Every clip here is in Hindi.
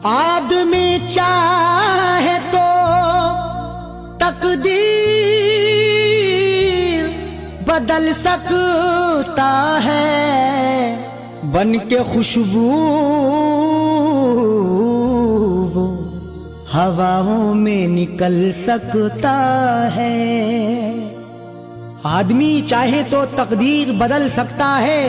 आदमी चाहे तो तकदीर बदल सकता है, बन के खुशबू वो हवाओं में निकल सकता है। आदमी चाहे तो तकदीर बदल सकता है,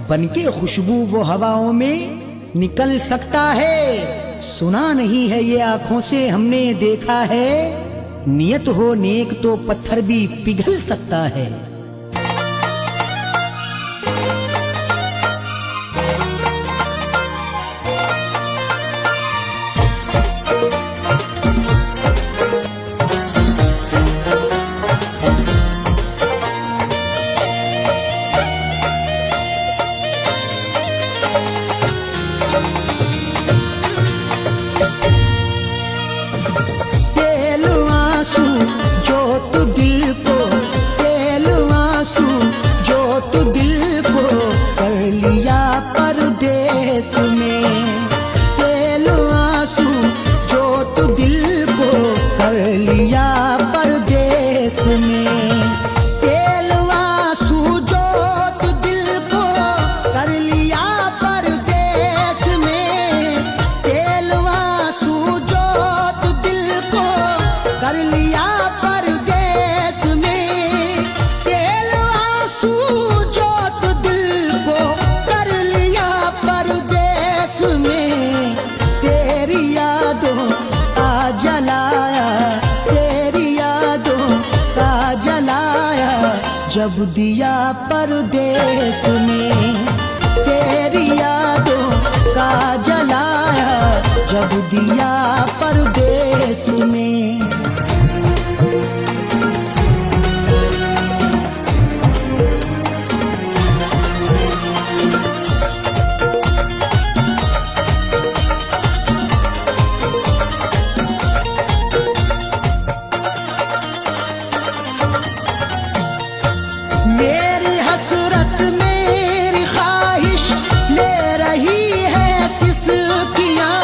बन के खुशबू वो हवाओं में निकल सकता है। सुना नहीं है ये आंखों से हमने देखा है, नियत हो नेक तो पत्थर भी पिघल सकता है। जब दिया परदेस में तेरी यादों का जलाया, जब दिया परदेस में। मेरी हसरत मेरी ख्वाहिश ले रही है सिसकियां,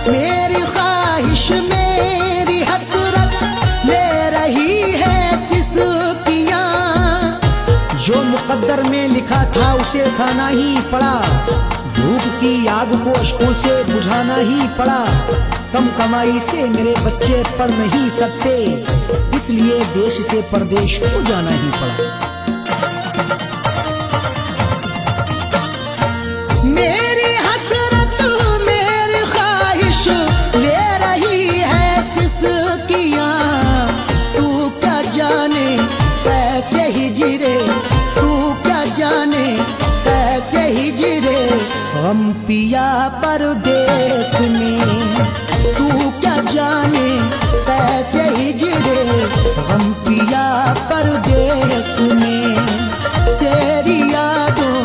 मेरी ख्वाहिश मेरी हसरत ले रही है सिसकियां। जो मुकद्दर में लिखा था उसे खाना ही पड़ा, धूप की आग को अश्कों से बुझाना ही पड़ा। कम कमाई से मेरे बच्चे पढ़ नहीं सकते, इसलिए देश से परदेश को जाना ही पड़ा। मेरी हसरत मेरी ख्वाहिश ले रही है सिसकियां, तू क्या जाने कैसे हिजरे, तू क्या जाने कैसे हिजरे हम पिया परदेस में। तू क्या जाने कैसे हिजरे हम पिया परदेस में। तेरी यादों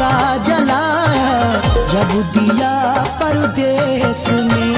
का जलाया, जब दिया परदेस में।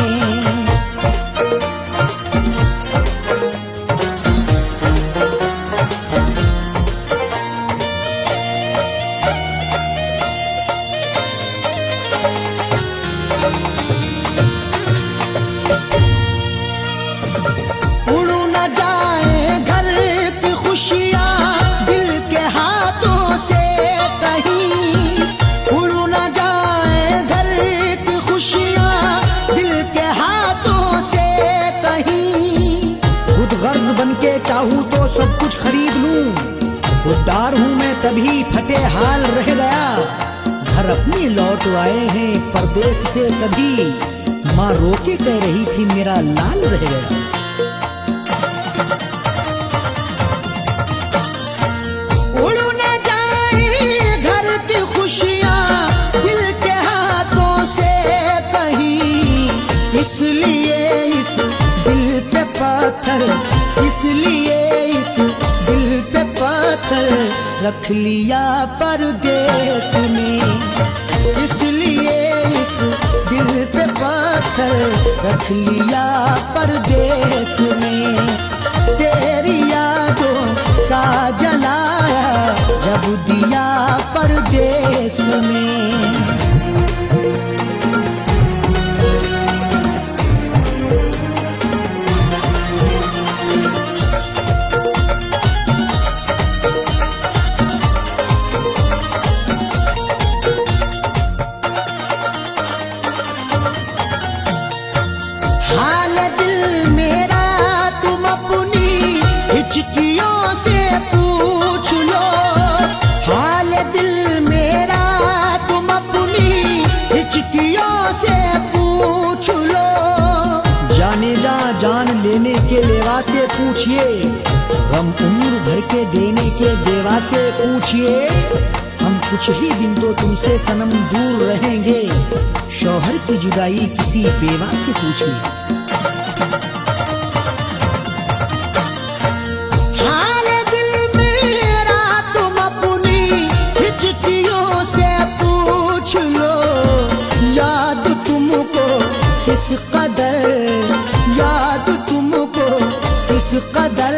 बनके चाहूं तो सब कुछ खरीद लूं, खुददार हूं मैं तभी फटे हाल रह गया। घर अपनी लौट आए हैं परदेस से सभी, माँ रोके कह रही थी मेरा लाल रह गया। उड़ न जाए घर की खुशियां दिल के हाथों से कहीं, इसलिए इस दिल पे पत्थर, इसलिए इस दिल पे पत्थर रख लिया परदेस में। इसलिए इस दिल पे पत्थर रख लिया परदेस में। तेरी यादों का जलाया, जब दिया परदेस में। से पूछिए, गम उम्र भर के देने के देवा से पूछिए। हम कुछ ही दिन तो तुमसे सनम दूर रहेंगे, शौहर की जुदाई किसी बेवा से पूछिए। हाल दिल मेरा तुम अपनी हिचकियों से पूछ लो, याद तुमको किस कदर, याद तुमको किस कदर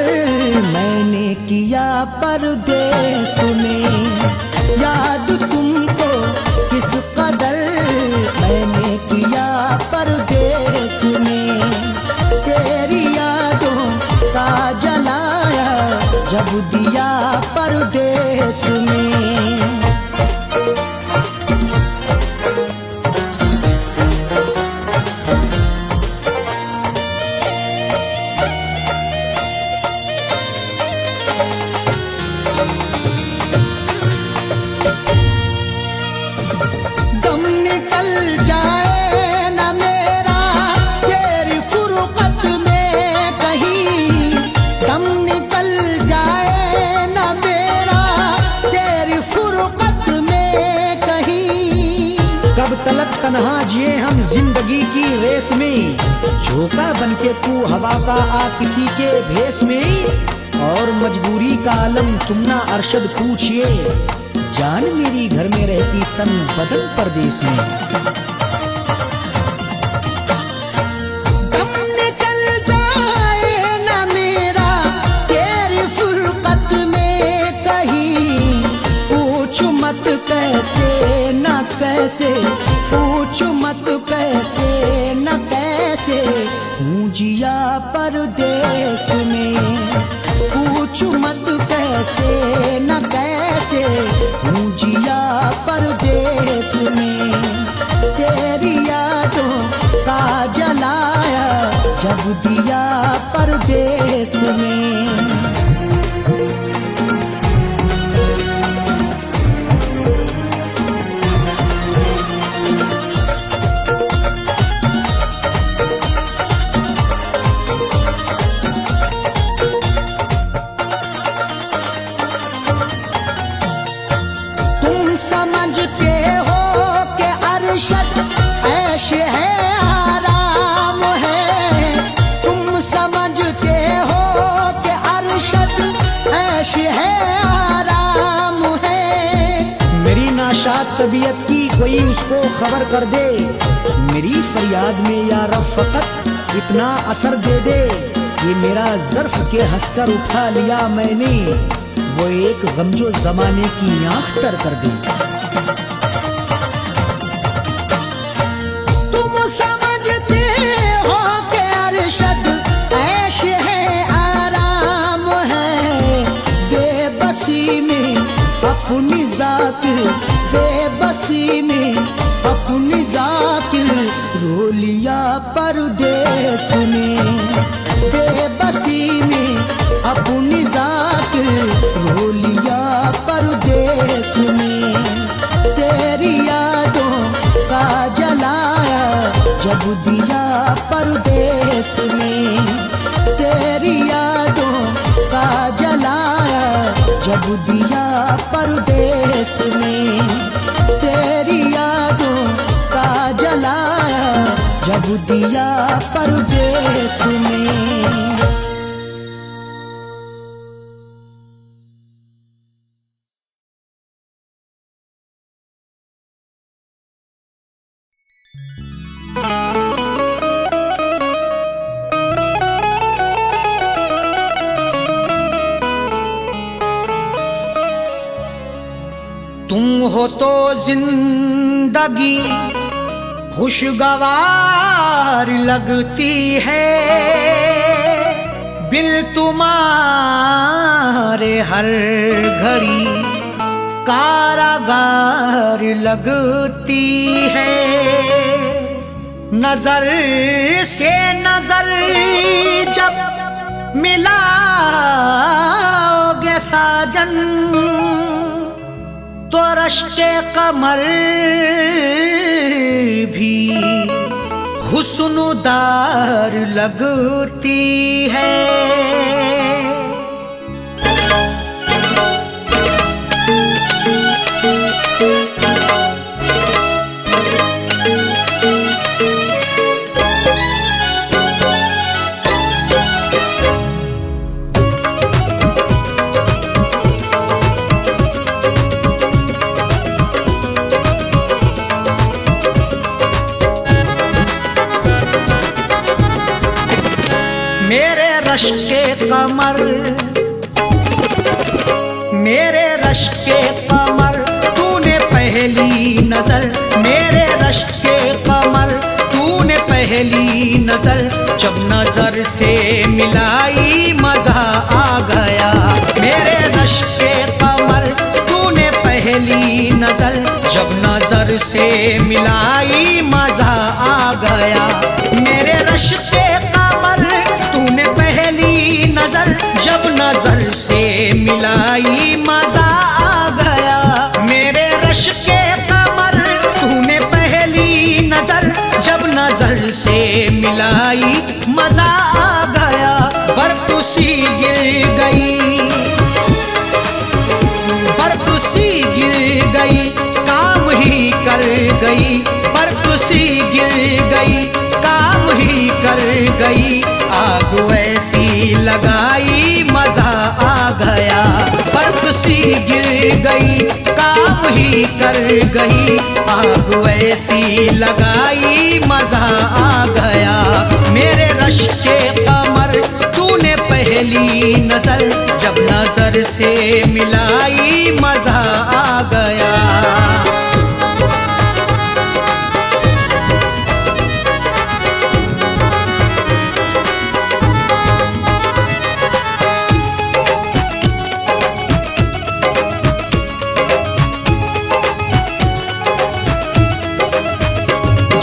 मैंने किया परदेस में, याद तुमको किस कदर मैंने किया परदेस में। तेरी यादों का जलाया जब दिया परदेस में। तन्हा जिए हम जिंदगी की रेस में, झोंका बनके तू हवा का आ किसी के भेस में। और मजबूरी का आलम तुम ना अरशद पूछिए, जान मेरी घर में रहती तन बदन परदेस में। दम निकल जाए ना मेरा तेरी फुरकत में कहीं, पूछ मत कैसे न कैसे, पूछ मत कैसे न कैसे हूँ जिया परदेस में, पूछ मत कैसे न कैसे हूँ जिया परदेस में। तेरी यादों का जलाया जब दिया परदेस में। समझते हो कि अरशद ऐश है आराम है, तुम समझते हो कि अरशद ऐश है आराम है। मेरी नाशाद तबीयत की कोई उसको खबर कर दे, मेरी फरियाद में या रब फकत इतना असर दे दे। ये मेरा ज़र्फ के हंसकर उठा लिया मैंने, वो एक गम जो जमाने की आँख तर कर दे। तुम समझते हो कि अरशद ऐश है आराम है, बेबसी में अपनी जाकिर, बेबसी में अपनी जाकिर रो लिया परदेस में, बेबसी में अपनी जाकिर रो लिया परदेस में। तेरी यादों का जलाया जब दिया परदेस में, तेरी यादों का जलाया जब दिया परदेस में, तेरी यादों का जलाया जब दिया परदेस में। तुम हो तो जिंदगी खुशगवार लगती है, बिल तुम्हारे हर घड़ी कारागार लगती है। नजर से नजर जब मिलाओगे साजन, तो रश्के कमर भी हुस्नुदार लगती है। रश के कमर तूने पहली नजर, मेरे रश के कमर तूने पहली नजर, जब नजर से मिलाई मजा आ गया। मेरे रश के कमर तूने पहली नजर, जब नजर से मिलाई मजा आ गया। मेरे रश के कमर तूने पहली नजर, जब नजर से मिलाई मजा आ गया। मेरे रश के कमर तूने पहली नजर, जब नजर से मिलाई मजा आ गया। बर्फ सी गिर गई, बर्फ सी गिर गई, काम ही कर गई। बर्फ सी गिर गई, काम ही कर गई। आग ऐसी लगाई मजा आ गया। बर्फ सी गिर गई, काम ही कर गई। आग ऐसी लगाई मजा आ गया। मेरे रश के कमर तूने पहली नजर, जब नजर से मिलाई मजा आ गया।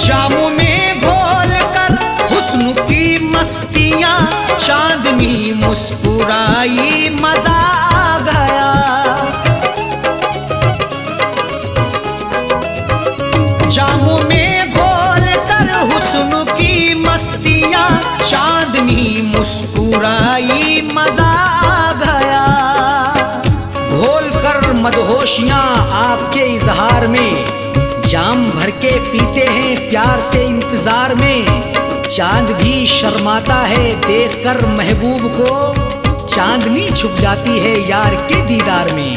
जामों में घोल कर हुस्न की मस्तियां, चांदनी मुस्कुराई मजा आ गया। जामों में घोल कर हुस्न की मस्तियां, चांदनी मुस्कुराई मजा आ गया। घोल कर मदहोशियां आपके इजहार में, जाम भर के पीते हैं प्यार से इंतजार में। चांद भी शर्माता है देखकर महबूब को, चांदनी छुप जाती है यार के दीदार में।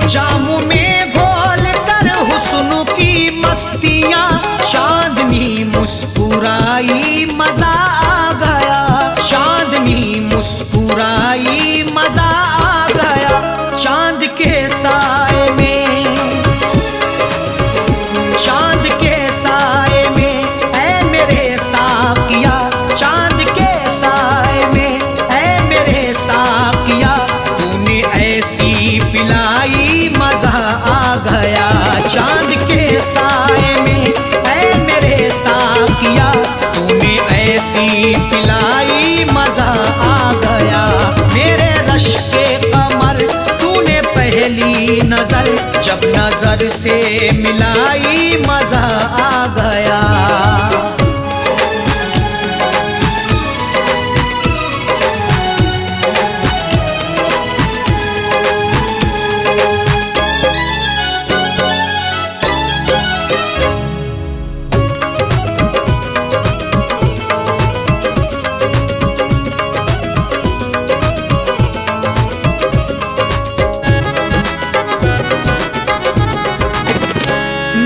जामों में घोल कर हुस्न की मस्तियां, चांदनी मुस्कुराई मजा आ गया। चांदनी मुस्कुराई मजा आ गया। चांद के साए में, चांद के साए में ऐ मेरे साकिया। चांद के साए में ऐ मेरे साकिया, तूने ऐसी पिलाई मजा आ गया। चांद के साए में ऐ मेरे साकिया, तूने ऐसी पिलाई मजा आ गया। मेरे रश के कमर तूने पहली नजर, जब नजर से मिलाई मजा आ गया।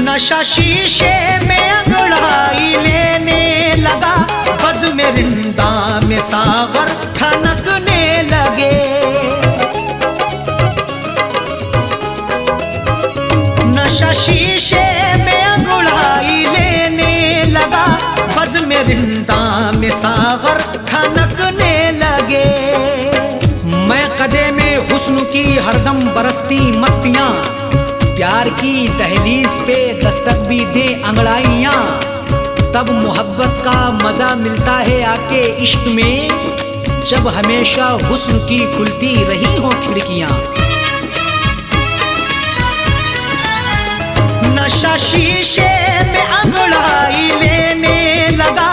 नशा शीशे में अंगड़ाई लेने लगा, बज़ में रिंदा में सागर ठनकने लगे। नशा शीशे में अंगड़ाई लेने लगा, बज़ में रिंदा में सागर ठनकने लगे। मैं कदे में हुस्न की हरदम बरसती मस्तियां, प्यार की दहलीज पे दस्तक भी दे अंगड़ाइयां। तब मोहब्बत का मजा मिलता है आके इश्क में, जब हमेशा हुस्न की खुलती रही हो खिड़कियां। नशा शीशे में अंगड़ाई लेने लगा,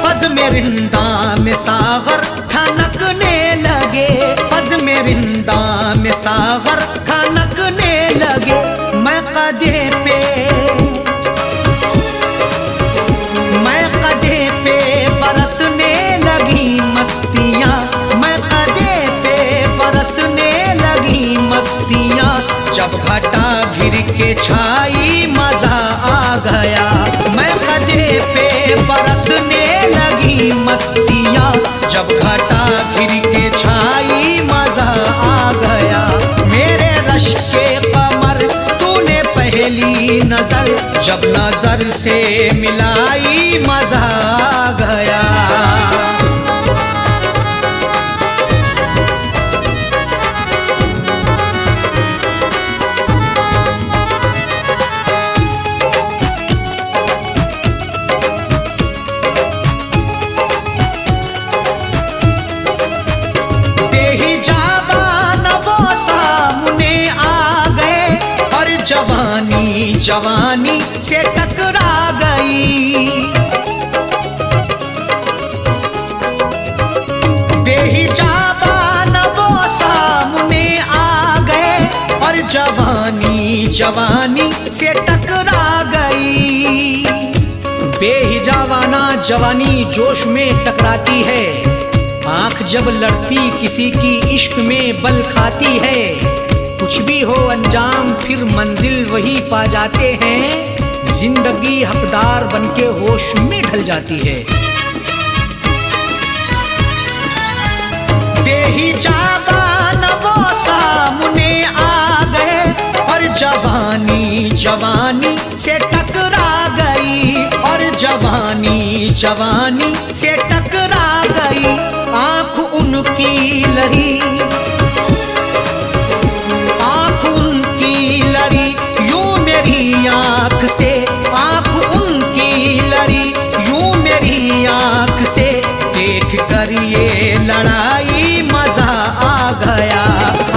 बज़ में रिंदा में सागर ठनकने लगे। बज़ में रिंदा में सागर ठनकने लगे। मैं कदे पे, मैं कदे पे बरसने लगी मस्तियां। मैं कदे पे बरसने लगी मस्तियां, जब घटा घिर के छाई मजा आ गया। मैं कदे पे बरसने लगी मस्तियां, जब घटा घिर के छाई जवानी से टकरा गई। बेहिजाबान वो सामने आ गए और जवानी जवानी से टकरा गई। बेहिजाबाना जवानी जोश में टकराती है। आंख जब लड़ती किसी की इश्क में बल खाती है। कुछ भी हो अंजाम फिर मंजिल वही पा जाते हैं। जिंदगी हकदार बनके होश में ढल जाती है। बेहिजाबान वो सामने आ गए और जवानी जवानी से टकरा गई और जवानी जवानी से टकरा गई। आंख उनकी लड़ी, आंख उनकी लड़ी यूं मेरी आंख से, आंख उनकी लड़ी यूं मेरी आंख से। देख कर ये लड़ाई मजा आ गया।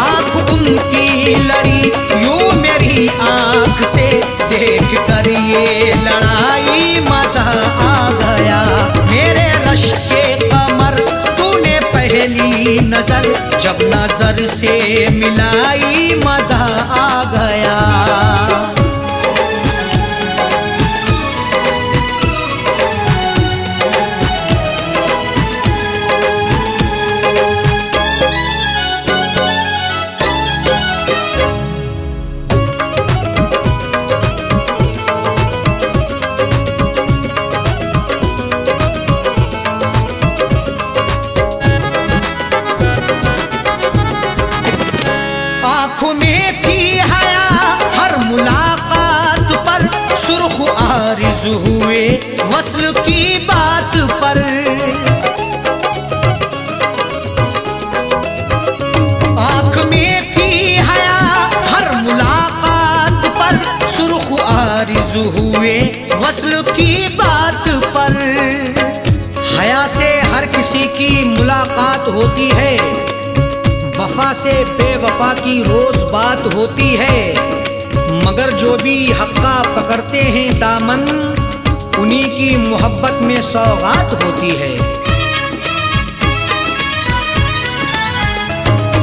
आंख उनकी लड़ी यूं मेरी आंख से, देख कर ये लड़ाई मजा आ गया। मेरे रश के कमर तूने पहली नजर जब नजर से मिलाई मजा आ गया। आँखों में थी हया हर मुलाकात पर, सुर्ख आरिज़ हुए वस्ल की बात पर। आँख में थी हया हर मुलाकात पर, सुर्ख आरिज़ हुए वस्ल की बात पर। हया से हर किसी की मुलाकात होती है। वफा से बेवफा की रोज बात होती है। मगर जो भी हक्का पकड़ते हैं दामन, उन्हीं की मोहब्बत में सौगात होती है।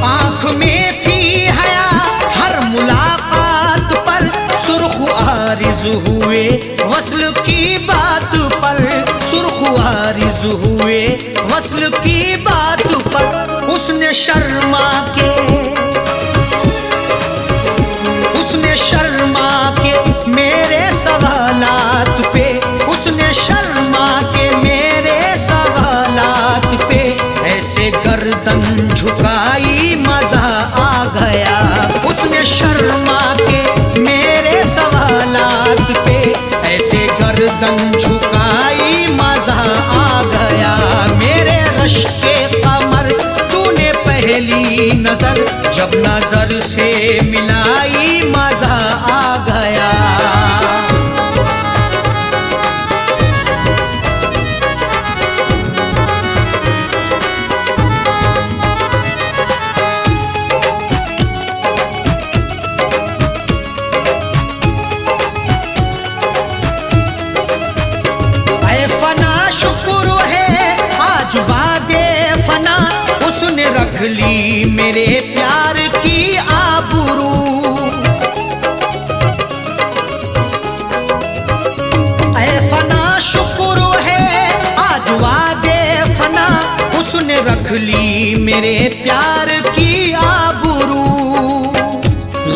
आँख में थी हया हर मुलाकात पर, सुर्ख आरिज़ हुए वस्ल की बात पर, सुर्ख आरिज़ हुए वस्ल की बात पर। उसने शर्मा के, उसने शर्मा के मेरे सवालात पे, उसने शर्मा के मेरे सवालात पे ऐसे गर्दन झुकाई मजा आ गया। उसने शर्मा के मेरे सवालात पे ऐसे गर्दन झुकाई मजा आ गया। मेरे रश के कमर तूने पहली नजर जब नजर से मिलाई मजा आ गया। ऐ फना शुक्र है आज वादे फना, उसने रख ली मेरे प्यार की आबरू। ऐ फना शुक्र है आज वादे फना, उसने रख ली मेरे प्यार की आबरू।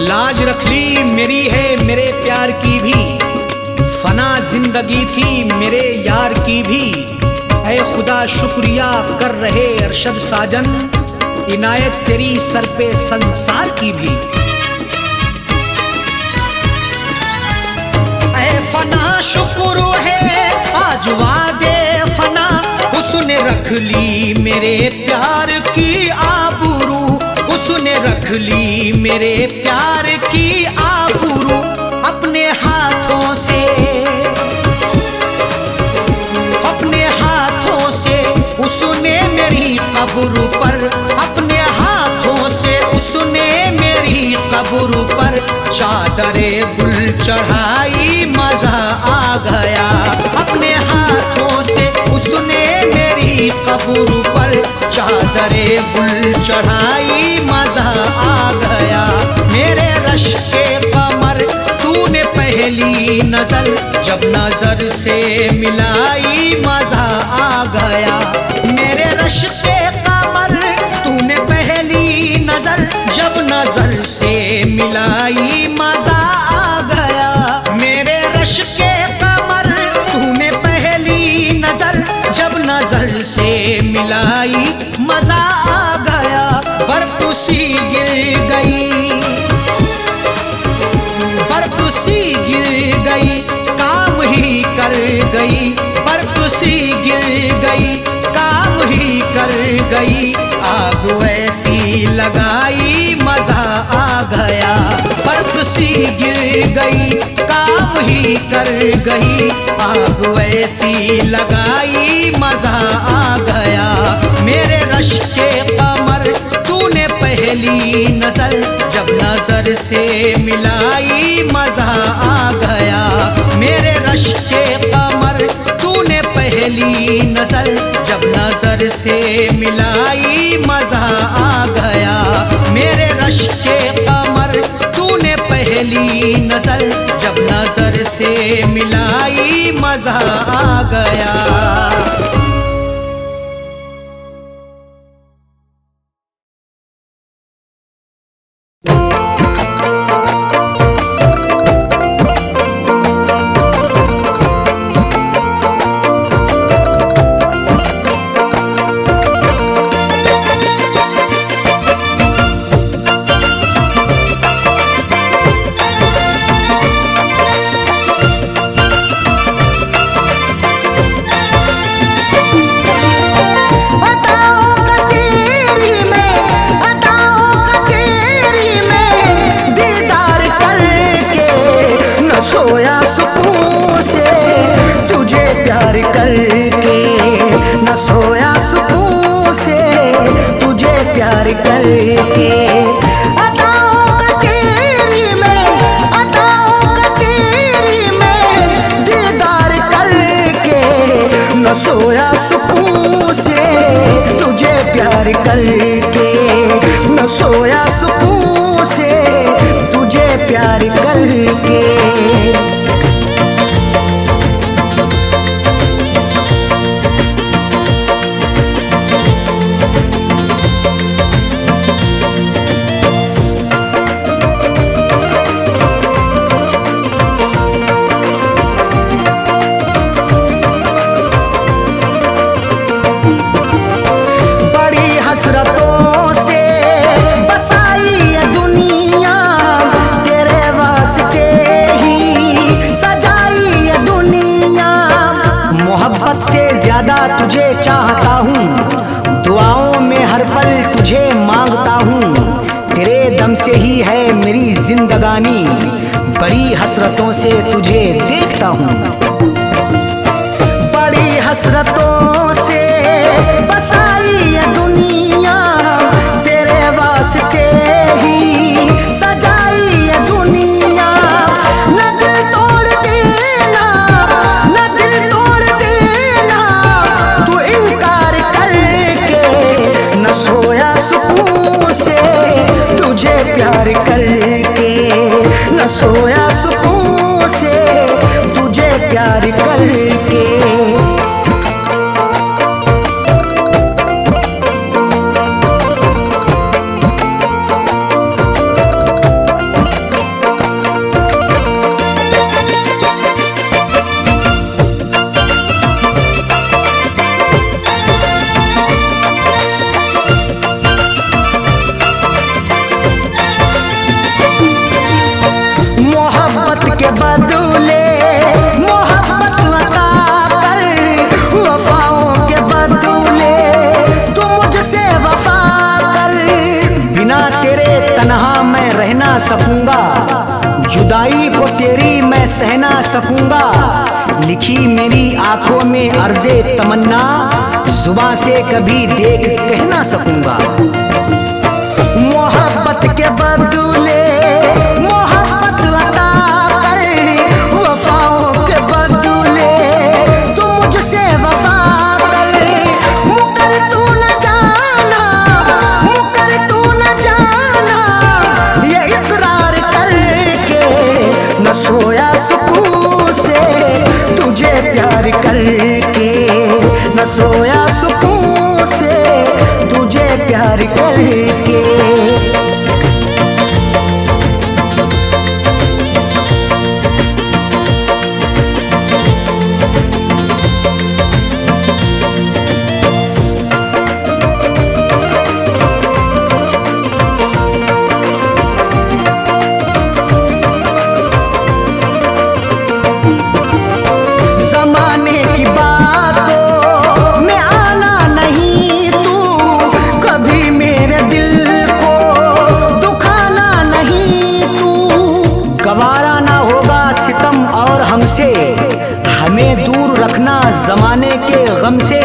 लाज रख ली मेरी है मेरे प्यार की भी, फना जिंदगी थी मेरे यार की भी। ऐ खुदा शुक्रिया कर रहे अरशद साजन, इनायत तेरी सर पे संसार की भी। ऐ फना शुक्र है आज वादे फना, उसने रख ली मेरे प्यार की आबरू, उसने रख ली मेरे प्यार की आबरू। अपने हाथों से, अपने हाथों से उसने मेरी कब्र पर, अपने हाथों से उसने मेरी कब्र पर कमर चादरे गुल चढ़ाई मजा आ गया। अपने हाथों से उसने मेरी कब्र पर चादरे गुल चढ़ाई मजा आ गया। मेरे रश के कमर तूने पहली नजर जब नजर से मिलाई मजा आ गया। मेरे रश के कमर तूने पहली नजर जब नजर से मिलाई मजा आ गया। मेरे रश के कमर तूने पहली नजर जब नजर से मिलाई मजा आ गया। बर्फ सी गिर गई, बर्फ सी गिर गई काम ही कर गई। बर्फ सी गिर गई काम ही कर गई। आग ऐसी लगाई मजा आ गया। बर्फ सी गिर गई काम ही कर गई। आग ऐसी लगाई मजा आ गया। मेरे रश के कमर तूने पहली नजर जब नजर से मिलाई मजा आ गया। मेरे रश के कमर तूने पहली नजर जब नजर से मिलाई मजा आ गया। मेरे रश के कमर तूने पहली नजर जब नजर से मिलाई मजा आ गया। सोया सुकून से तुझे प्यार करके, न सोया सुकून से तुझे प्यार करके। तुझे चाहता हूँ, दुआओं में हर पल तुझे मांगता हूँ। तेरे दम से ही है मेरी जिंदगानी, बड़ी हसरतों से तुझे देखता हूँ। बड़ी हसरतों से बसाई ये दुनिया, तेरे वास्ते ही सजाई ये दुनिया। न दिल तोड़ देना, न दिल तोड़ देना, तू इनकार करके। न सोया सुकून से तुझे प्यार करके, न सोया सुकून से तुझे प्यार करके। के बदले मोहब्बत अता कर, वफाओं के बदले तू मुझसे वफा कर। बिना तेरे तन्हा मैं रह ना सकूंगा, जुदाई को तेरी मैं सह ना सकूंगा। लिखी मेरी आंखों में अर्ज़े तमन्ना, जुबां से कभी देख कह ना सकूंगा। मोहब्बत के बदले सोया सुकून से तुझे प्यार करके। गवारा ना होगा सितम और हमसे, हमें दूर रखना जमाने के गम से।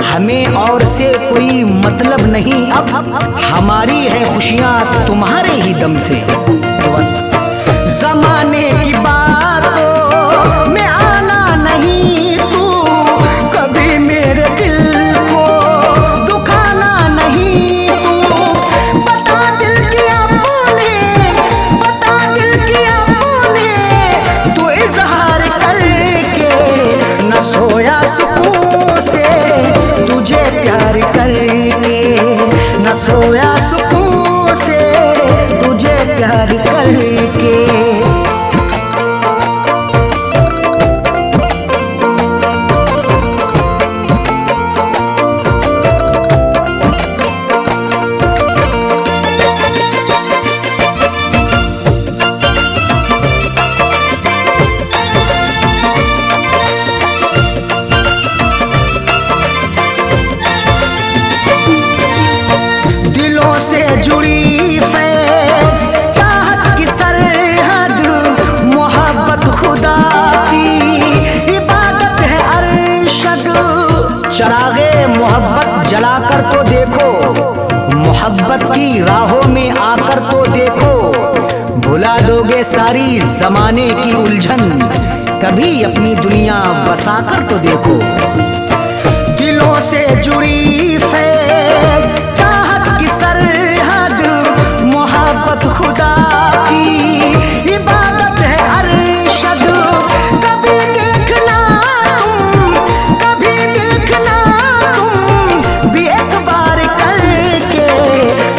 हमें और से कोई मतलब नहीं अब, हमारी है खुशियाँ तुम्हारे ही दम से। जमाने की बातों में आना नहीं तू, कभी मेरे दिल को दुखाना नहीं तू। बता दिल की आपने, बता दिल की आपने, तू इजहार करके। न सोया सुकून से तुझे प्यार करके, न सोया सुकून से तुझे प्यार करके। दिलों से जुड़ी फैज़ चाहत की सरहद, मोहब्बत खुदा की इबादत है अरशद। चरागे मोहब्बत जलाकर तो देखो, मोहब्बत की राहों में आकर तो देखो। भुला दोगे सारी जमाने की उलझन, कभी अपनी दुनिया बसाकर तो देखो। दिलों से जुड़ी फैज़ चाहत की सरहद, मोहब्बत खुदा की इबादत है अरशद। कभी देखना तुम, कभी देखना तुम भी एक बार करके।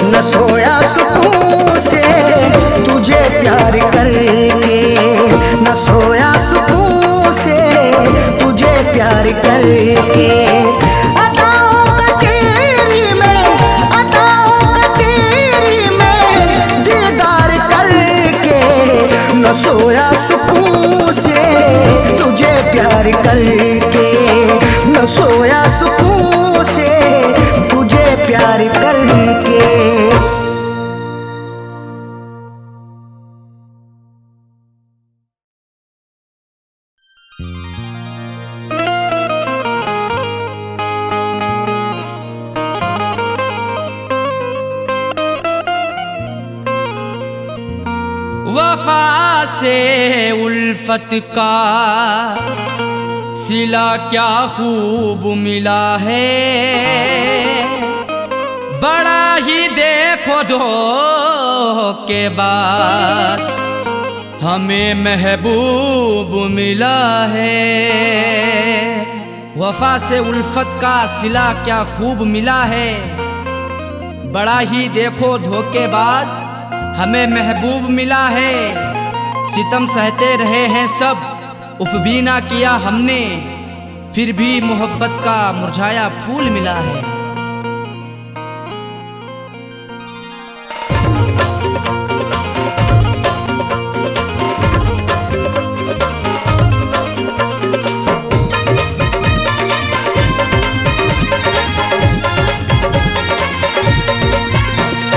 न सोया सुकून से तुझे प्यार करके, न सोया सुकून से तुझे प्यार करके। न सोया सुकून से तुझे प्यार करके, न सोया सुकून से तुझे प्यार करके। वफा से उल्फत का सिला क्या खूब मिला है। बड़ा ही देखो धोखे बाद हमें महबूब मिला है। वफा से उल्फत का सिला क्या खूब मिला है। बड़ा ही देखो धोखेबाज हमें महबूब मिला है। सितम सहते रहे हैं सब, उफ भी ना किया हमने, फिर भी मोहब्बत का मुरझाया फूल मिला है।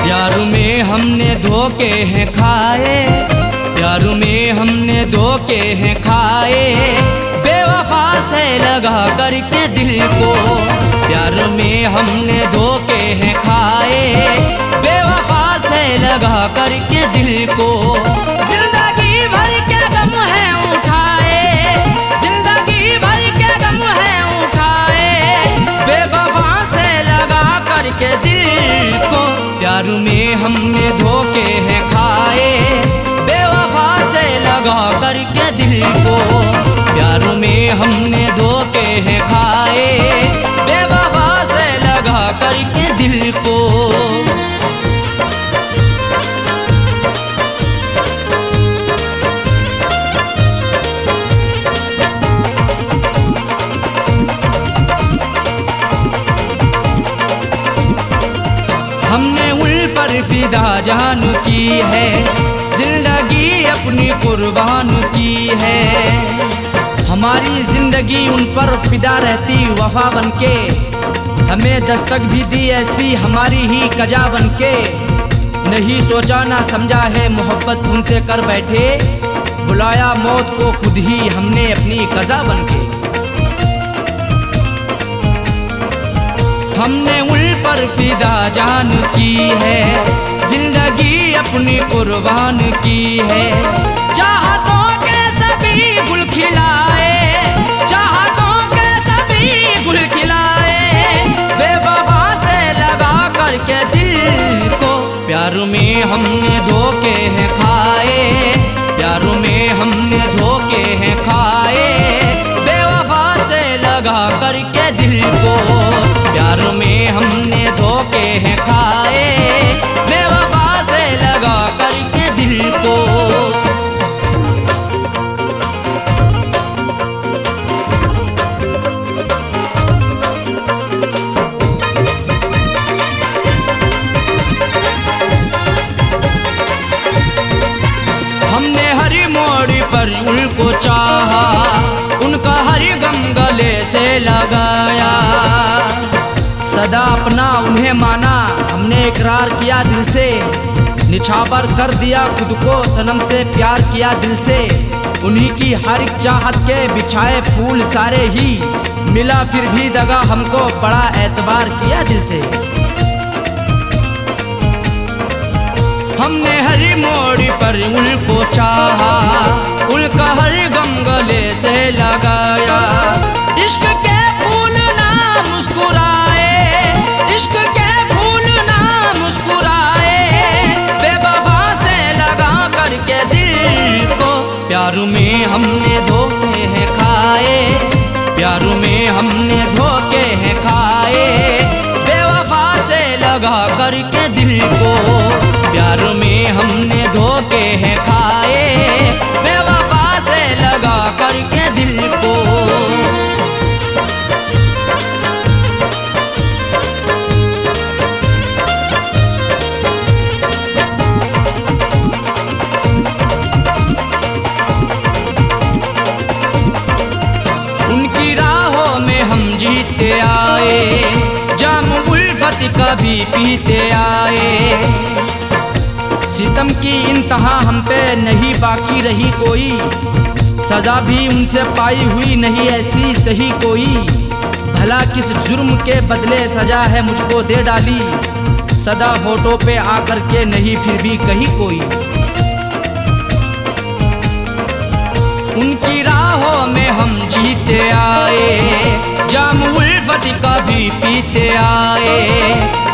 प्यार में हमने धोखे हैं खाए, प्यार में हमने धोखे हैं खाए। बेवफा से लगा करके दिल को, प्यार में हमने धोखे हैं खाए। बेवफा से लगा करके दिल को। जिंदगी भर के गम है उठाए, जिंदगी भर के गम है उठाए। बेवफा से लगा करके दिल को, प्यार में हमने धोखे हैं खाए। बेवफा से लगा करके दिल को, प्यार में हमने धोखे हैं खाए। फिदा जान की है, जिंदगी अपनी कुर्बान की है। हमारी जिंदगी उन पर फिदा रहती वफा बनके, हमें दस्तक भी दी ऐसी हमारी ही कजा बनके। नहीं सोचा ना समझा है मोहब्बत उनसे कर बैठे, बुलाया मौत को खुद ही हमने अपनी कजा बनके। हमने उन पर फिदा जान की है, जिंदगी अपनी कुर्बान की है। चाहतों के सभी गुल खिलाए, चाहतों के सभी गुल खिलाए, बेवफा से लगा करके दिल को। प्यार में हमने धोखे हैं खाए, प्यार में हमने धोखे हैं खाए, बेवफा से लगा करके दिल को। प्यार में हमने धोखे हैं खाए, बेवफा से लगा करके दिल को। हमने हर मोड़ पर उनको चाहा, उनका हर गम गले से लगाया। सदा अपना उन्हें माना, हमने इकरार किया दिल से, निछावर कर दिया खुद को सनम से, प्यार किया दिल से। उन्हीं की हर एक चाहत के बिछाए फूल सारे ही, मिला फिर भी दगा हमको, बड़ा एतबार किया दिल से। हमने हर मोड़ पर उनको चाहा, उनका हर गम गले से लगाया। इश्क के फूल ना मुस्कुराए, इश्क के फूल ना मुस्कुराए, बेवफा से लगा करके दिल को। प्यार में हमने धोखे हैं खाए, प्यार में हमने धोखे हैं खाए, बेवफा से लगा करके दिल को। प्यार में हमने धोखे हैं खाए, बेवफा से लगा करके दिल को। उनकी राहों में हम जीते आए, जाम उल्फत कभी पीते आए। सितम की इंतहा हम पे नहीं बाकी रही कोई, सजा भी उनसे पाई हुई नहीं ऐसी सही कोई। भला किस जुर्म के बदले सजा है मुझको दे डाली, सदा होठों पे आकर के नहीं फिर भी कही कोई। उनकी राहों में हम जीते आए, जाम उल्फत कभी पीते आए।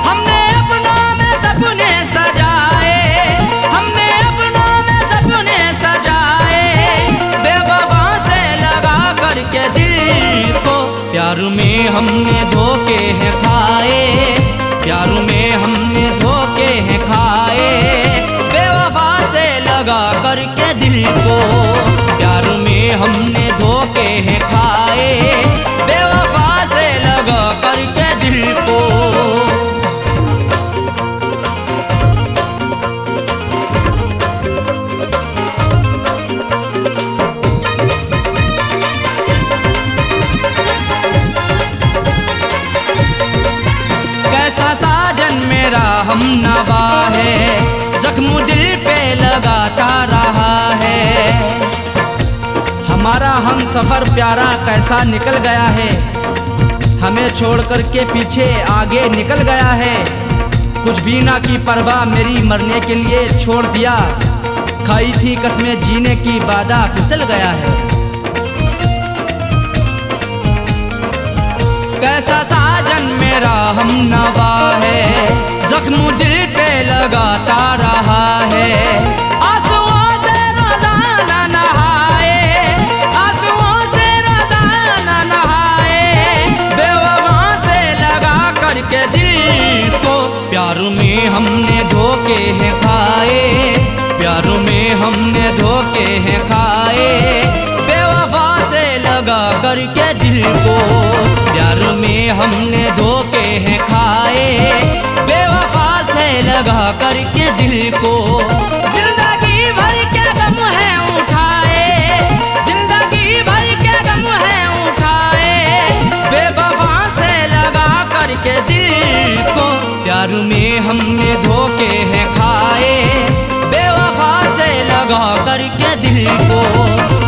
हमने अपनों में सपने सजाए, हमने अपनों में सपने सजाए, बेवफा से लगा करके दिल को। प्यार में हमने धोखे हैं खाए, प्यार में हमने धोखे हैं खाए, बेवफा से लगा करके दिल को। प्यार में हमने धोखे हैं खाए, बेवफा से लगा करके दिल को। कैसा साजन मेरा हमनवा है, जख्म दिल पे लगाता रहा है। हमारा हम सफर प्यारा कैसा निकल गया है, हमें छोड़ कर के पीछे आगे निकल गया है। कुछ भी ना की परवाह मेरी मरने के लिए छोड़ दिया, खाई थी कसमें जीने की वादा फिसल गया है। कैसा साजन मेरा हमनवा है, जख्म दिल पे लगाता रहा है। आंसुओं से रोजाना नहाए, आंसुओं से रोजाना नहाए, बेवफा से लगा करके दिल को। प्यार में हमने धोखे हैं खाए, प्यार में हमने धोखे हैं खाए, बेवफा से लगा करके दिल को। प्यार में हमने धोखे हैं खाए, बेवफा से लगा करके दिल को। जिंदगी भर के गम है उठाए, जिंदगी भर के गम है उठाए, बेवफा से लगा करके दिल को। प्यार में हमने धोखे हैं खाए, बेवफा से लगा करके दिल को।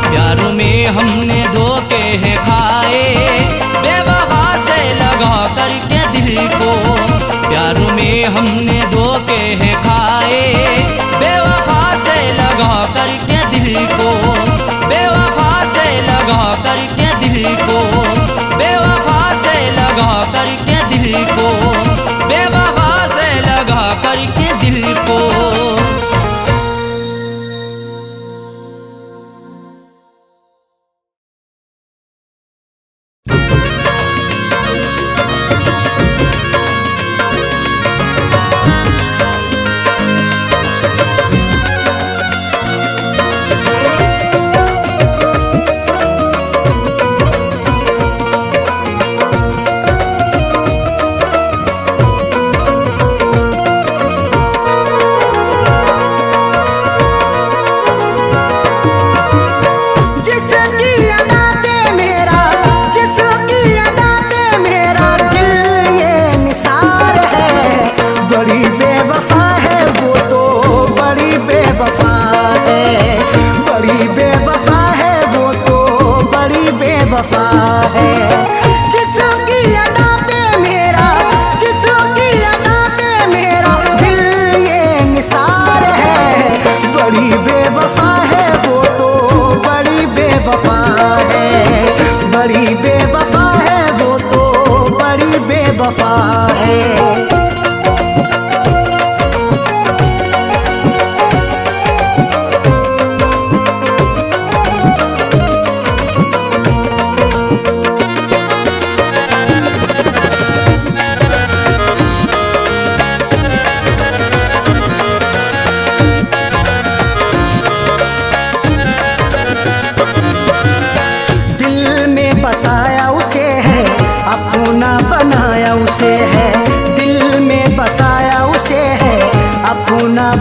प्यार में हमने धोखे हैं खाए, बेवफा से लगा करके दिल को। प्यार में हमने धोखे हैं खाए, बेवफा से लगा करके दिल को। बेवफा से लगा करके दिल को, बेवफा से लगा करके दिल को, बेवफा से लगा करके दिल को।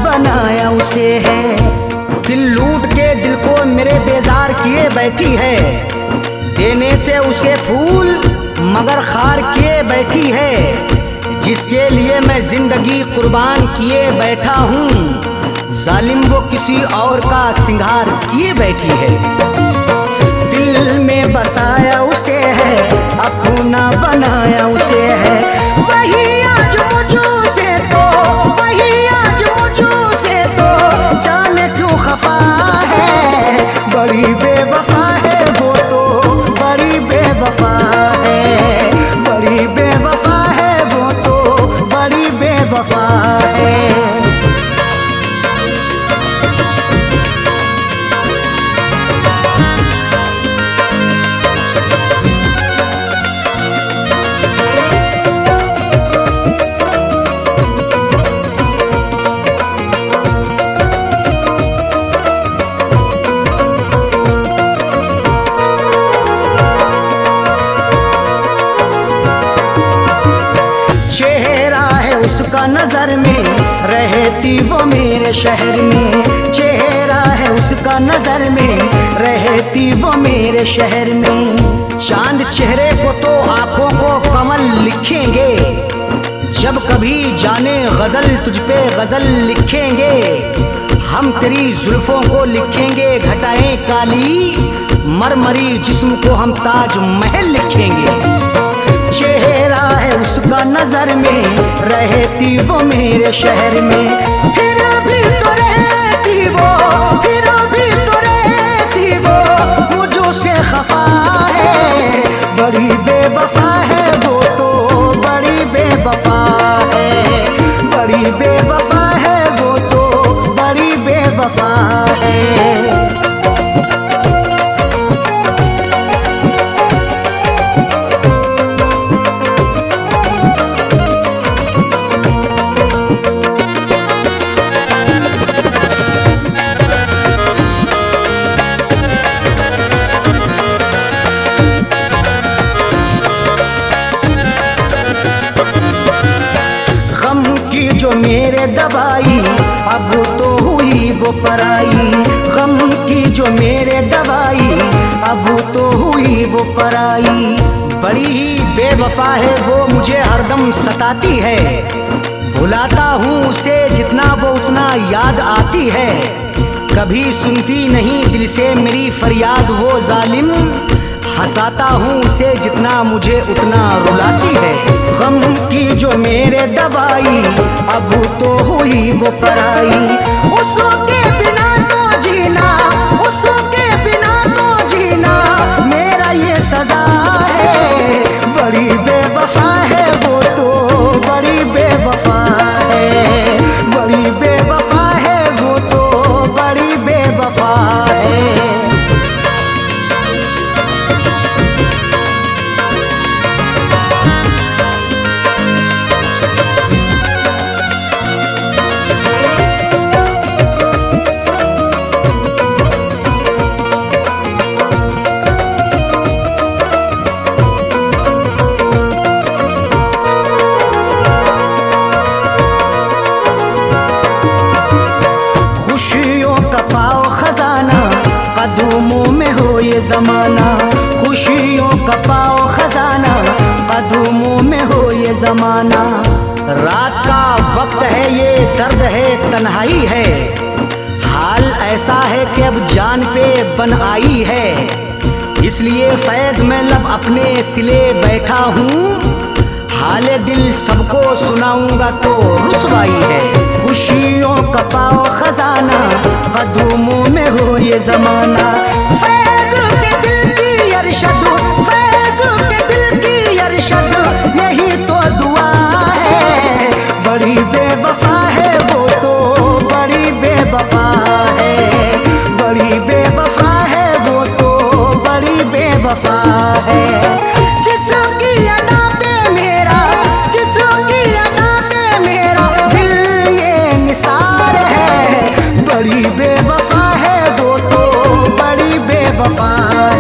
बनाया उसे है। दिल लूट के दिल को मेरे बेजार किए बैठी है, देने थे उसे फूल मगर खार किए बैठी है। जिसके लिए मैं जिंदगी कुर्बान किए बैठा हूँ, जालिम वो किसी और का सिंगार किए बैठी है। दिल में बसाया उसे है, अपना बनाया उसे है, वही आज मुझसे तो, वही आज मुझसे तो जाने क्यों खफा है। बड़ी बेवफा है वो तो, बड़ी बेवफा है, बड़ी बेवफा है वो तो, बड़ी बेवफा है। नजर में रहती वो मेरे शहर में, चेहरा है उसका नजर में रहती वो मेरे शहर में। चांद चेहरे को तो आंखों को कमल लिखेंगे, जब कभी जाने गजल तुझ पे गजल लिखेंगे। हम तेरी जुल्फों को लिखेंगे घटाएं काली, मरमरी जिस्म को हम ताज महल लिखेंगे। चेहरा है उसका नजर में रहती वो मेरे शहर में, फिर भी तो रहती वो, फिर भी तो रहती वो मुझों से खफा है। बड़ी बेवफा है वो तो, बड़ी बेवफा है, बड़ी बेवफा है वो तो, बड़ी बेवफा है। मेरे दबाई अब तो हुई वो पराई, गम की जो मेरे दवाई, अब तो हुई वो पराई। बड़ी ही बेवफा है वो, मुझे हरदम सताती है, भुलाता हूँ उसे जितना वो उतना याद आती है। कभी सुनती नहीं दिल से मेरी फरियाद वो जालिम, हंसाता हूँ उसे जितना मुझे उतना रुलाती है। गम की जो मेरे दवाई, अब तो हुई वो पराई। उसके बिना तो जीना, उसके बिना तो जीना मेरा ये सजा है। बड़ी बेवफा है वो तो, बड़ी बेवफा है, बड़ी बेवफा है वो तो, बड़ी बेवफा है। कदमों में हो ये ज़माना, खुशियों का पाओ खजाना, कदमों में हो ये ज़माना। रात का वक्त है ये दर्द है तन्हाई है, हाल ऐसा है कि अब जान पे बन आई है। इसलिए फैज़ में लब अपने सिले बैठा हूँ, हाले दिल सबको सुनाऊंगा तो रुसवाई है। खुशियों का पाओ खजाना, कदमों में हो ये ज़माना। फैज़ के दिल की अरशद, फैज़ के दिल की अरशद, यही तो दुआ है। बड़ी बेवफा है वो तो, बड़ी बेवफा है, बड़ी बेवफा है वो तो, बड़ी बेवफा है। जिसकी अदा पे मेरा, जिसकी अदा पे मेरा दिल ये निसार है। बड़ी बेवफा है वो तो, बड़ी बेवफा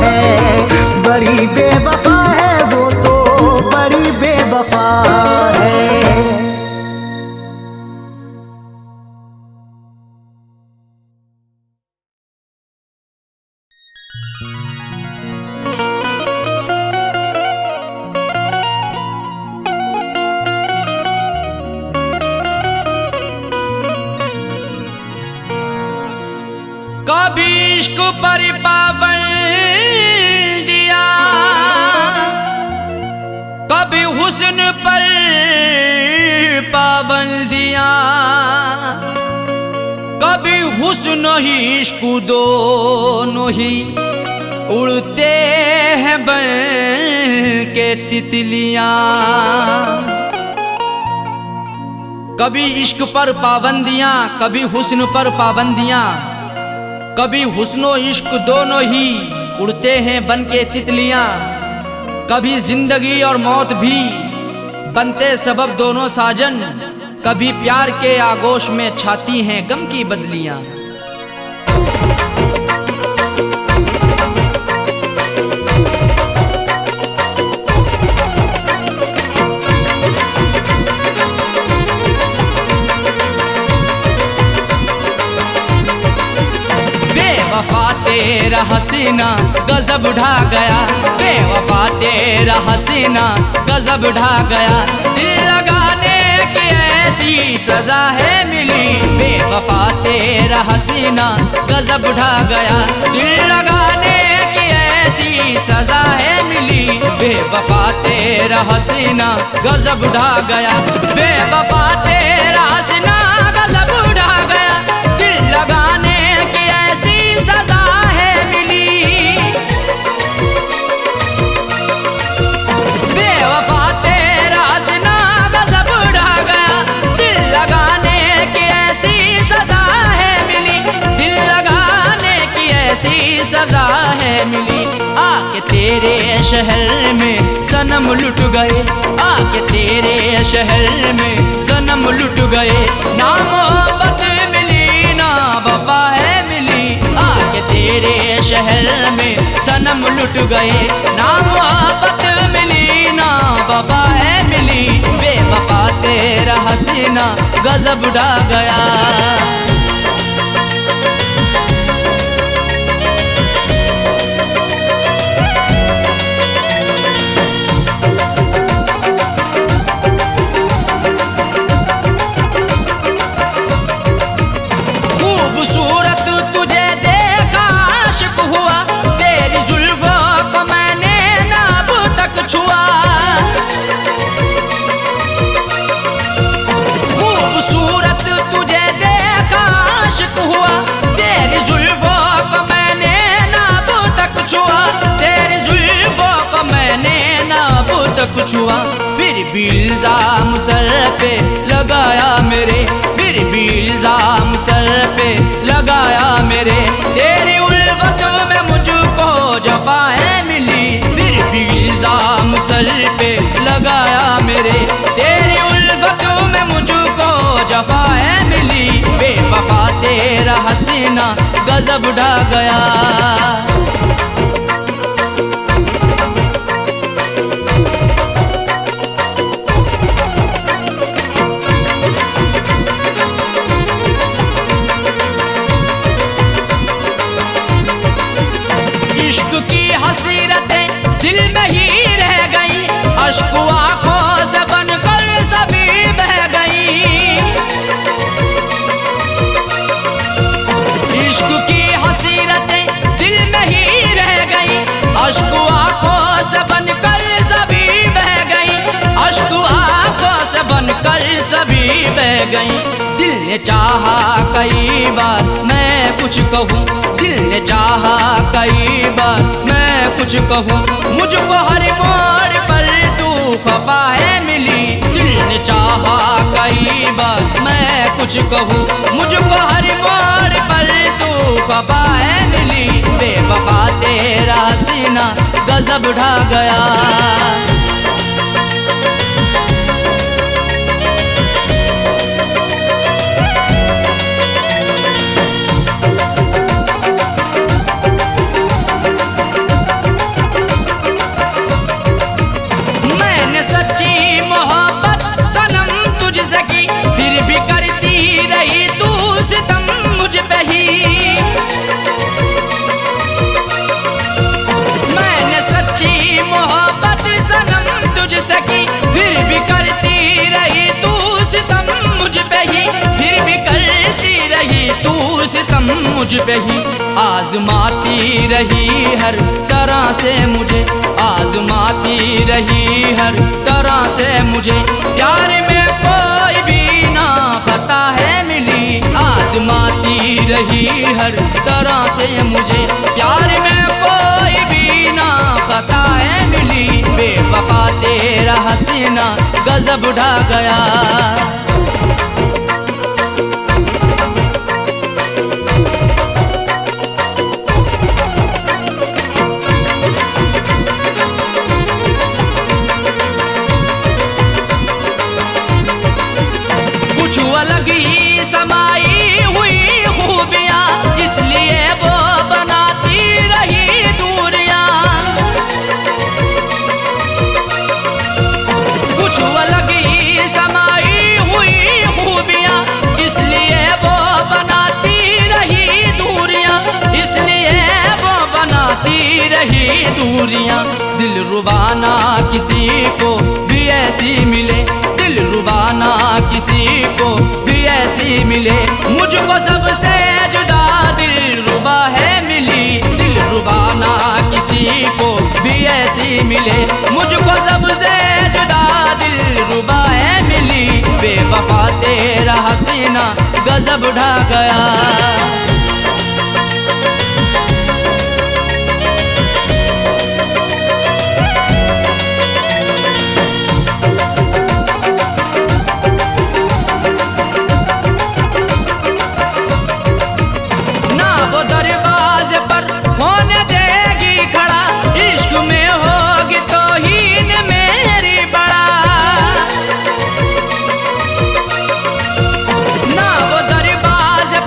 है, बड़ी बेवफा है वो तो, बड़ी बेवफा है। कभी इश्क पर पाबंदियाँ, कभी हुस्न पर पाबंदियाँ, कभी हुस्न ही इश्क दोनों ही उड़ते हैं बन के तितलियाँ। कभी इश्क पर पाबंदियाँ, कभी हुस्न पर पाबंदियाँ, कभी हुस्नो इश्क दोनों ही उड़ते हैं बन के तितलियाँ। कभी जिंदगी और मौत भी बनते सबब दोनों साजन, कभी प्यार के आगोश में छाती हैं गम की बदलियाँ। बेवफा तेरा हसीना गजब ढा गया, बेवफा तेरा हसीना गजब ढा गया। दिल लगाने की ऐसी सजा है मिली, बेवफा तेरा हसीना गजब ढा गया। दिल लगाने की ऐसी सजा है मिली, बेवफा तेरा हसीना गजब ढा गया। बेवफा तेरा हसीना गजब ढा गया, दिल लगाने की ऐसी सजा है मिली। बेवफा तेरा हसीना गजब ढा गया, दिल लगाने की ऐसी सजा है मिली, दिल लगाने की ऐसी सजा है मिली। आके तेरे शहर में सनम लुट गए, आके तेरे शहर में सनम लुट गए। ना मोहब्बत मिली ना वफा है मिली, आके तेरे शहर में सनम लुट गए। ना मोहब्बत मिली ना वफा है मिली, बेवफा तेरा हसीना गजब ढा गया। खूबसूरत तुझे देखा आशिक हुआ, तेरी जुल्फों को मैंने ना अब तक छुआ। खूबसूरत तुझे देखा आशिक हुआ, तेरी जुल्फों को मैंने ना अब तक छुआ। तेरी जुल्फों को मैंने ना अब तक छुआ। फिर भी इल्जाम सर पे लगाया मेरे, फिर भी इल्जाम सर पे लगाया मेरे। तेरी उल्फत में मुझको जफाएं मिली, फिर भी इल्जाम सर पे लगाया मेरे। तेरी उल्फत में मुझको जफाएं मिली, बेवफा तेरा हसीना गजब ढा गया। इश्क की हसीरतें दिल में ही रह गई, अश्क आंखों से बनकर सभी बह गई। इश्क की हसीरतें दिल में ही रह गई, अश्क आंखों से बनकर सभी बह गई। अश्क आंखों से बनकर सभी बह गई। दिल ने चाहा कई बार मैं कुछ कहूँ, दिल ने चाहा कई बार मैं कुछ कहूँ। मुझको हर मोड़ पर तू खफा है मिली, दिल ने चाहा कई बार मैं कुछ कहूँ। मुझको हर मोड़ पर तू खफा है मिली, बेवफा तेरा हसीना गजब ढा गया। सच्ची मोहब्बत सनम तुझसे की, फिर भी करती रही तू सितम मुझ पे ही। मैंने सच्ची मोहब्बत सनम तुझसे की, फिर भी करती रही तू सितम मुझ पे ही। फिर भी करती रही तू सितम मुझ पे ही। आजमाती रही हर तरह से मुझे, आजमाती रही हर तरह से मुझे। प्यार में कोई भी ना खता है मिली, आजमाती रही हर तरह से मुझे। प्यार में कोई भी ना खता है मिली, बेवफा तेरा हसीना गजब ढा गया। कुछ अलग ही समाई हुई खूबियाँ, इसलिए वो बनाती रही दूरियाँ। कुछ अलग ही समाई हुई खूबियाँ, इसलिए वो बनाती रही दूरियाँ। इसलिए वो बनाती रही दूरियाँ। दिल रुबाना किसी को भी ऐसी मिले, दिल रुबाना किसी को भी ऐसी मिले। मुझको सबसे जुदा दिल रुबा है मिली, दिल रुबाना किसी को भी ऐसी मिले। मुझको सबसे जुदा दिल रुबा है मिली, बेवफा तेरा हसीना गजब ढा गया।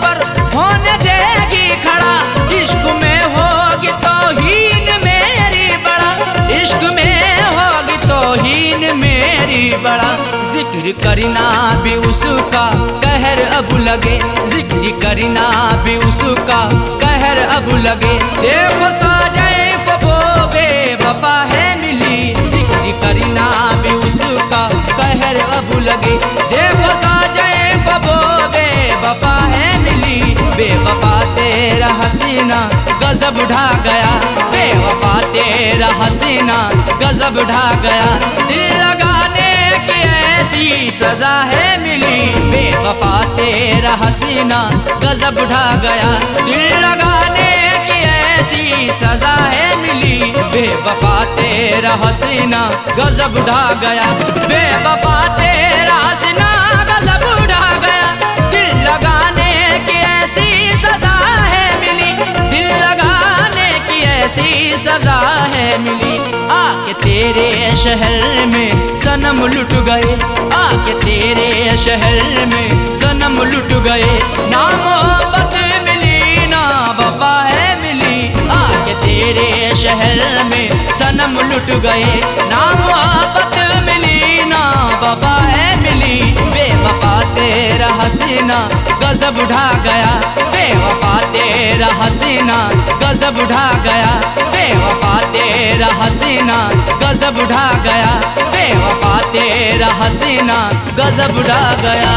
पर जिक्र करना भी उसका कहर अब लगे, जिक्र करना भी उसका कहर अब लगे। देखो साजाए वो बेवफा है मिली, जिक्र करना भी उसका कहर अब लगे। देखो साजाए वो बेवफा है मिली, बेवफा तेरा हसीना गजब ढा गया, बेवफा तेरा हसीना गजब ढा गया। दिल लगाने की ऐसी सजा है मिली, बेवफा तेरा हसीना गजब ढा गया। दिल लगाने की ऐसी सजा है मिली, बेवफा तेरा हसीना गजब ढा गया, बेवफा तेरा हसीना गजब ढा गया। दिल लगाने की ऐसी सजा है मिली, दिल लगाने की ऐसी सजा है मिली। आके तेरे शहर में सनम लुट गए, आके तेरे शहर में सनम लुट गए। ना मोहब्बत मिली ना वफा है मिली, आके तेरे शहर में सनम लुट गए। ना मोहब्बत मिली ना वफा है मिली, बेवफा तेरा हसीना गजब ढा गया, बेवफा तेरा हसीना गजब ढा गया, बेवफा तेरा हसीना गजब ढा गया, बेवफा तेरा हसीना गजब ढा गया।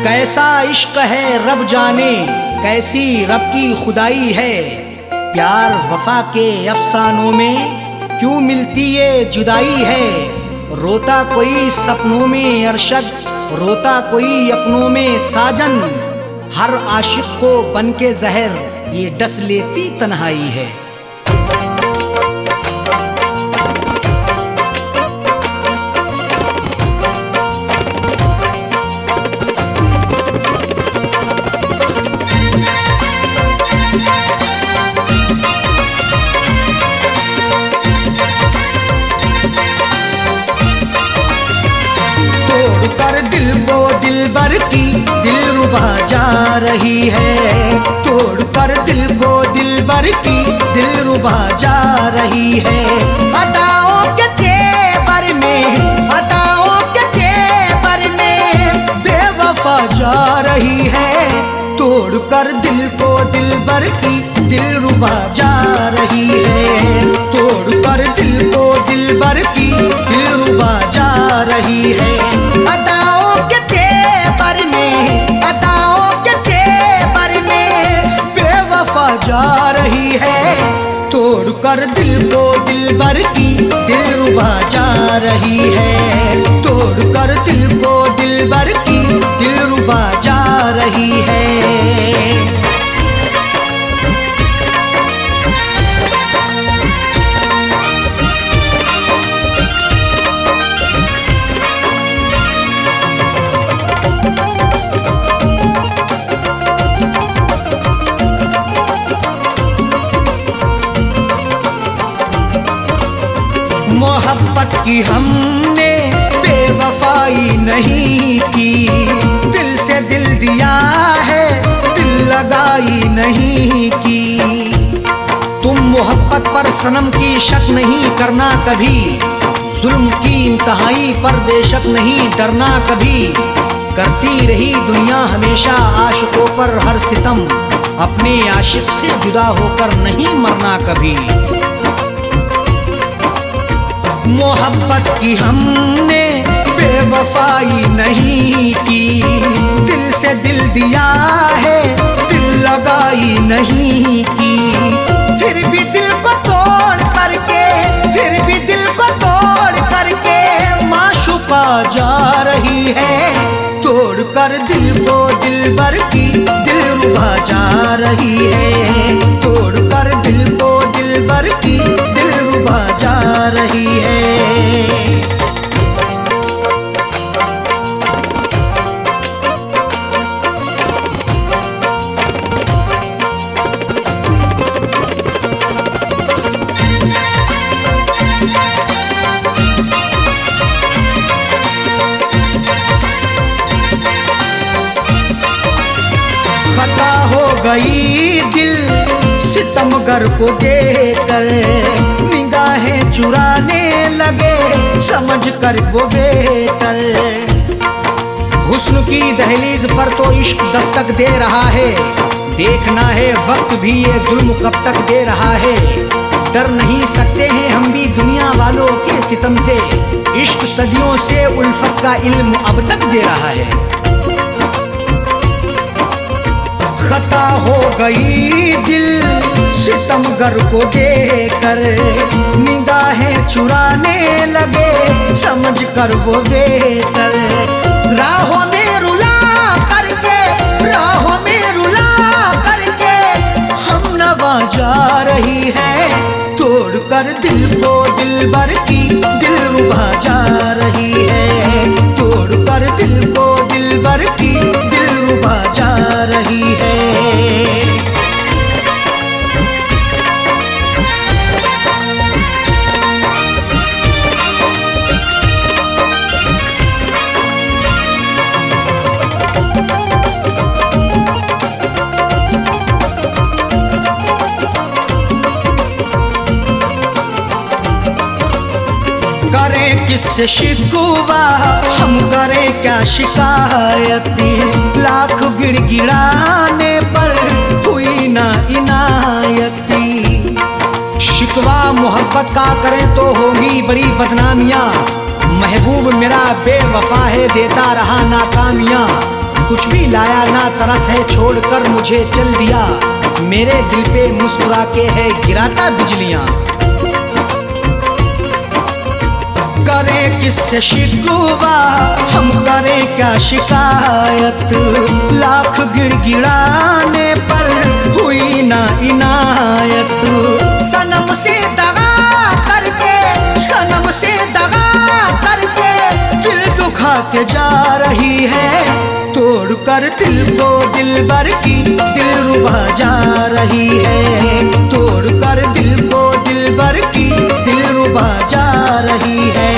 कैसा इश्क है रब जाने, कैसी रब की खुदाई है। प्यार वफा के अफसानों में क्यों मिलती ये जुदाई है। रोता कोई सपनों में अरशद, रोता कोई अपनों में साजन। हर आशिक को बन के जहर ये डस लेती तन्हाई है। कर दिल वो दिलबर की दिलरुबा जा रही है, तोड़ कर दिल वो दिलबर की दिलरुबा जा रही है। अदाओं के तेवर में, अदाओं के तेवर में बेवफा जा रही है। तोड़ कर दिल को दिलबर की दिलरुबा जा रही है, तोड़ कर दिल को दिलबर की दिलरुबा जा रही है। अदाओं के तेवर में, अदाओं के तेवर में बेवफा जा रही है। तोड़ कर दिल को दिलबर की दिलरुबा जा रही है, तोड़ कर दिल को दिलबर की दिलरुबा जा रही है। मोहब्बत की हमने बेवफाई नहीं की, दिल से दिल दिया है दिल लगाई नहीं की। तुम मोहब्बत पर सनम की शक नहीं करना कभी, जुल्म की इंतहाई पर बेशक नहीं डरना कभी। करती रही दुनिया हमेशा आशिकों पर हर सितम, अपने आशिक से जुदा होकर नहीं मरना कभी। मोहब्बत की हमने बेवफाई नहीं की, दिल से दिल दिया है दिल लगाई नहीं की। फिर भी दिल को तोड़ करके, फिर भी दिल को तोड़ करके माशूका जा रही है। तोड़ कर दिल को दिलबर की दिलरुबा जा रही है, तोड़ कर दिल को दिलबर की दिलरुबा जा रही है। गई दिल सितमगर को देखकर, निगाहें चुराने लगे समझ कर वो बेहतर। हुस्न की दहलीज पर तो इश्क दस्तक दे रहा है, देखना है वक्त भी ये जुल्म कब तक दे रहा है। डर नहीं सकते हैं हम भी दुनिया वालों के सितम से, इश्क सदियों से उल्फत का इल्म अब तक दे रहा है। खता हो गई दिल सितमगर को देखकर, निगाहें चुराने लगे समझ कर वो बेहतर। राहों में रुला करके, राहों में रुला करके हम नवा जा रही है, तोड़ कर दिल को दिलबर की दिलरुबा जा रही है, तोड़ कर दिल को दिलबर की दिलरुबा जा रही है। किससे शिकवा हम करें क्या शिकायती, लाख गिड़गिड़ाने पर हुई ना इनायती। शिकवा मोहब्बत का करें तो होगी बड़ी बदनामियाँ, महबूब मेरा बेवफा है देता रहा नाकामियाँ। कुछ भी लाया ना तरस है छोड़कर मुझे चल दिया, मेरे दिल पे मुस्कुरा के है गिराता बिजलियाँ। करें किससे शिकवा हम करें क्या शिकायत, लाख गिड़गिड़ाने पर हुई ना इनायत। सनम से दगा करके, सनम से दगा करके दिल दुखा के जा रही है, तोड़ कर दिल को दिलबर की दिलरुबा जा रही है, तोड़ कर दिल को दिलबर की दिलरुबा जा रही है।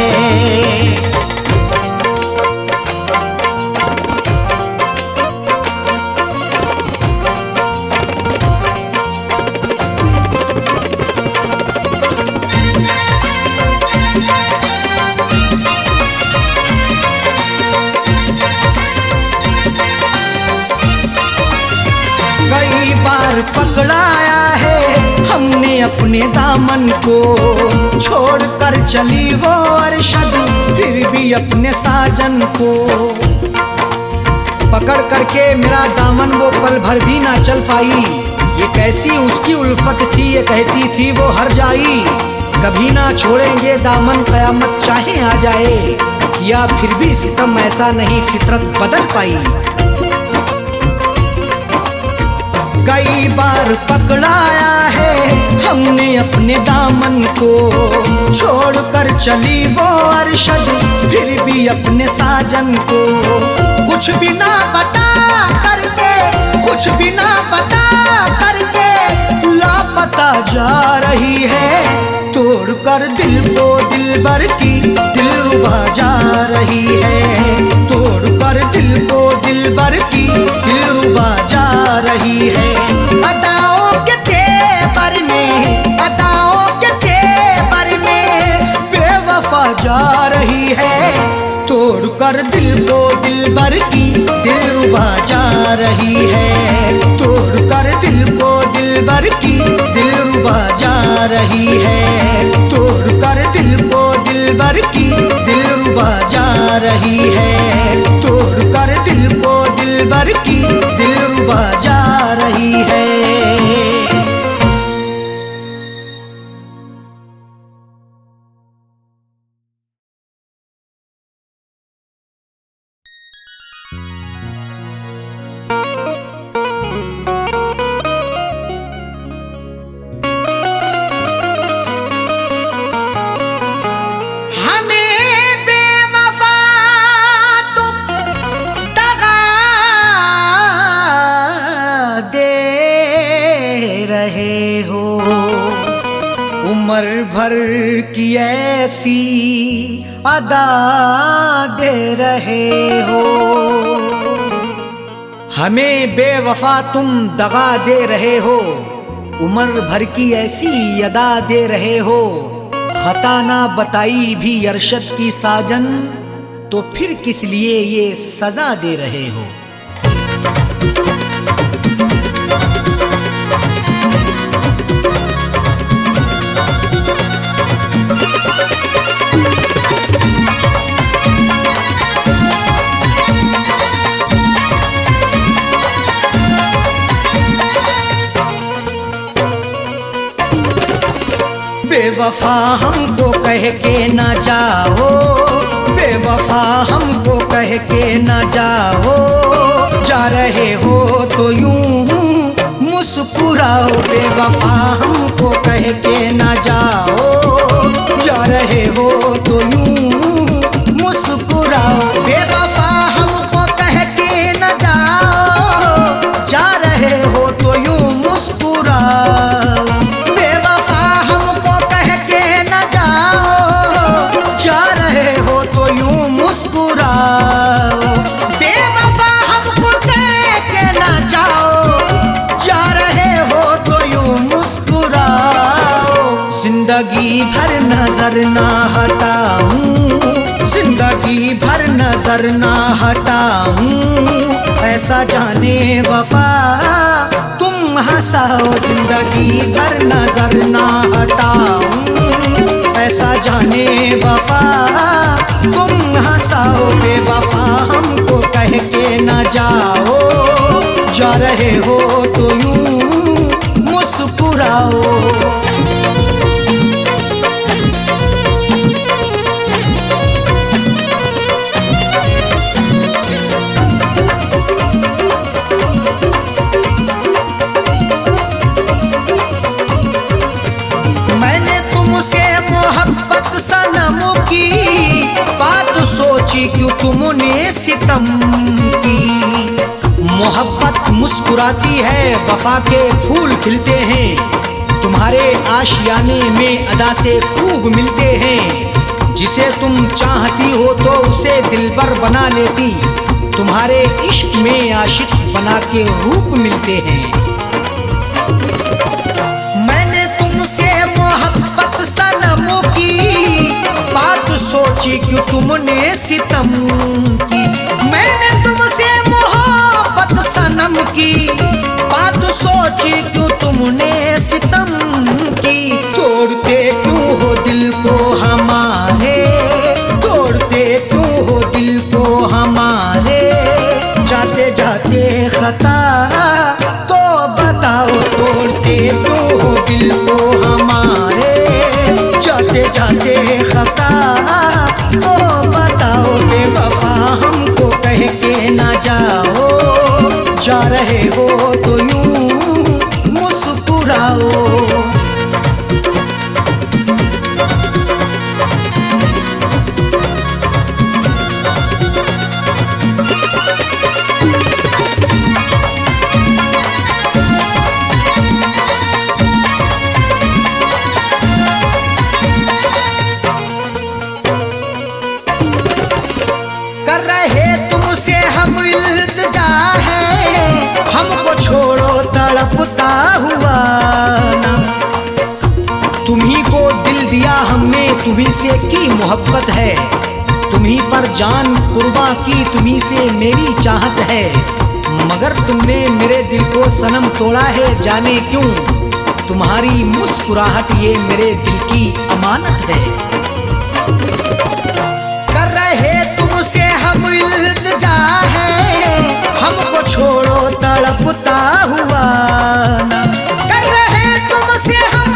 कई बार पकड़ाया है हमने अपने दामन को, छोड़ कर चली वो अरशद फिर भी अपने साजन को। पकड़ करके मेरा दामन वो पल भर भी ना चल पाई, ये कैसी उसकी उल्फत थी ये कहती थी वो हर जाई। कभी ना छोड़ेंगे दामन कयामत चाहे आ जाए, या फिर भी सितम ऐसा नहीं फितरत बदल पाई। कई बार पकड़ाया है हमने अपने दामन को, छोड़ कर चली वो अरशद फिर भी अपने साजन को। कुछ भी ना पता करके, कुछ भी ना पता करके लापता जा रही है, तोड़ कर दिल को दिलबर की दिलरुबा जा रही है, तोड़ कर दिल को दिलबर की दिलरुबा जा रही है। अदाओं के तेवर में, अदाओं के तेवर में बेवफा जा रही है, तोड़ कर दिल को दिलबर की दिलरुबा जा रही है, तोड़ कर दिल को दिलबर की दिलरुबा जा रही है, तोड़ कर दिल को दिलबर की दिलरुबा जा रही है, तोड़ कर दिल को दिलबर की दिलरुबा जा रही है। उम्र भर की ऐसी अदा दे रहे हो, हमें बेवफा तुम दगा दे रहे हो, उम्र भर की ऐसी अदा दे रहे हो। खता ना बताई भी अरशद की साजन, तो फिर किस लिए ये सजा दे रहे हो। बेवफा हमको कह के ना जाओ, बेवफा हमको कह के ना जाओ, जा रहे हो तो यूं मुस्कुराओ। बेवफा हमको कह के ना जाओ, जा रहे हो तो यूं मुस्कुराओ। बेवफा हमको कह के ना जाओ, जा रहे हो तो यूं मुस्कुराओ। बेवफा हमको कह के ना जाओ, जा रहे हो तो यूं मुस्कुराओ। जिंदगी भर नजर ना हटाऊं, जिंदगी भर नजर ना हटाऊं, ऐसा जाने वफा तुम हंसाओ। जिंदगी भर नजर ना हटाऊं, ऐसा जाने वफा तुम हंसाओ। बेवफा हमको कह के ना जाओ, जा रहे हो तो यूं मुस्कुराओ। मैंने तुमसे मोहब्बत सनम की बात सोची, क्यों तुमने सितम की। मोहब्बत मुस्कुराती है, वफा के फूल खिलते हैं, तुम्हारे आशियाने में अदा से खूब मिलते हैं। जिसे तुम चाहती हो तो उसे दिलबर बना लेती, तुम्हारे इश्क में आशिक बना के रूप मिलते हैं। मैंने तुमसे मोहब्बत सनम की बात सोची, क्यों तुमने सितम की। मैंने तुमसे मोहब्बत सनम की बात सोची, क्यों तुमने सितम की। तोड़ते क्यों हो दिल को हमारे, तोड़ते क्यों हो दिल को हमारे, जाते जाते खता तो बताओ। तोड़ते क्यों हो दिल को हमारे, जाते जाते खता तो बताओ। बेवफा हमको कह के ना जाओ, जा रहे हो तो यूं मुस्कुराओ। कर रहे तुमसे हम इल्तिजा है, हमको छोड़ो तड़पता हुआ ना। तुम्ही को दिल दिया हमने, तुम्ही से की मोहब्बत है, तुम्ही पर जान कुर्बा की, तुम्ही से मेरी चाहत है। मगर तुमने मेरे दिल को सनम तोड़ा है, जाने क्यों। तुम्हारी मुस्कुराहट ये मेरे दिल की अमानत है। कर रहे तुमसे हम इल्तिजा है, हमको छोड़ो तड़पता हुआ ना। कर रहे तुमसे हम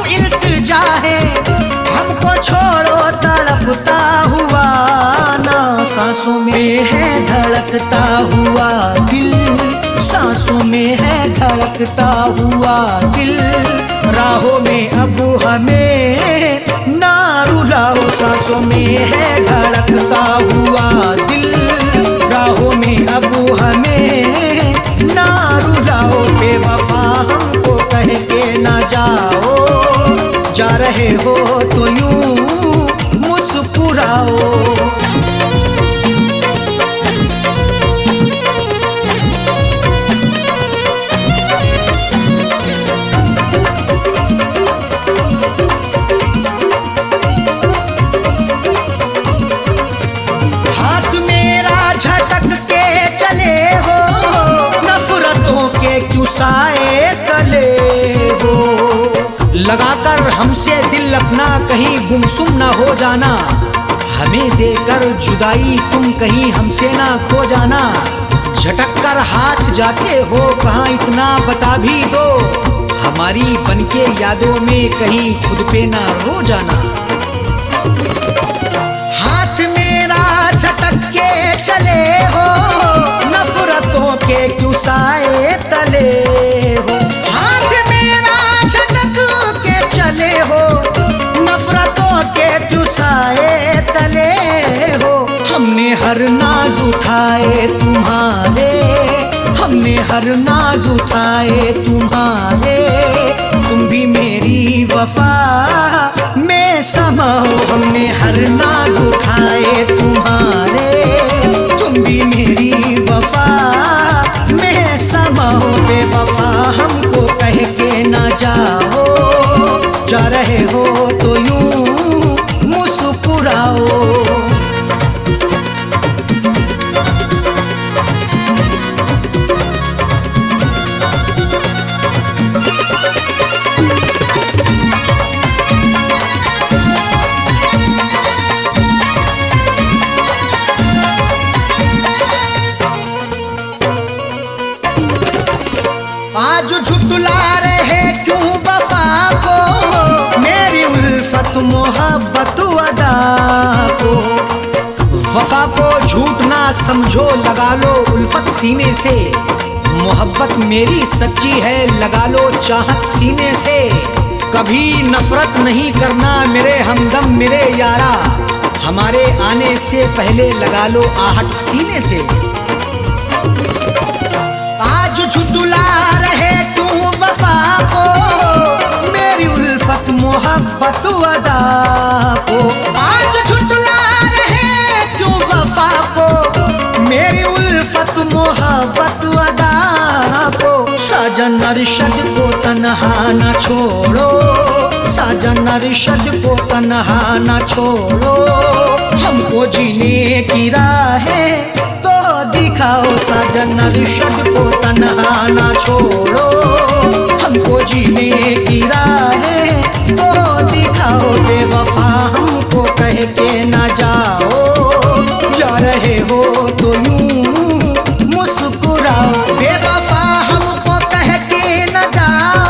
इल्तिजा है, हमको छोड़ो तड़पता हुआ ना। सांसों में है धड़कता हुआ दिल, सांसों में है धड़कता हुआ दिल। राहों में अब हमें ना रुलाओ, सांसों में है धड़कता हुआ दिल। राहों में अब हमें ना रुलाओ। बेवफा हमको कह के ना जाओ, जा रहे हो तो यूं मुस्कुराओ। साए तले हो। लगाकर हमसे दिल अपना कहीं गुमसुम ना हो जाना, हमें देकर जुदाई तुम कहीं हमसे ना खो जाना। झटक कर हाथ जाते हो कहाँ इतना बता भी दो, हमारी बनके यादों में कहीं खुद पे ना रो जाना। हाथ मेरा झटक के चले हो, नफरतों के क्यों साए तले हो। हाथ मेरा झटक के चले हो, नफरतों के क्यों साए तले हो। हमने हर नाज उठाए तुम्हारे, हमने हर नाज उठाए तुम्हारे, तुम भी मेरी वफा में समाओ। हमने हर नाज उठाए तुम्हारे, तुम भी मेरी वफा में समाओ। बेवफा हमको कह के ना जाओ, जा रहे हो तो यूं मुस्कुराओ। आज झुठला रहे क्यों वफा को, मेरी उल्फत मोहब्बत अदा को। वफा को झूठ ना समझो, लगा लो उल्फत सीने से। मोहब्बत मेरी सच्ची है, लगा लो चाहत सीने से। कभी नफरत नहीं करना मेरे हमदम मेरे यारा, हमारे आने से पहले लगा लो आहट सीने से। आज झुठला रहे तू वफा को, मेरी उल्फत मोहब्बत अदा को। आज झुठला रहे तू वफा को, मेरी उल्फत मोहब्बत अदा को। साजन अरशद को तन्हा न छोड़ो, साजन अरशद को तन्हा न छोड़ो। हमको जीने की राहें तो दिखाओ, साजन अरशद को तन्हा न छोड़ो। हमको जीने की राहें तो दिखाओ। बेवफा हमको कह के ना जाओ, जा रहे हो तो यूं मुस्कुराओ। बेवफा हमको कह के न जाओ,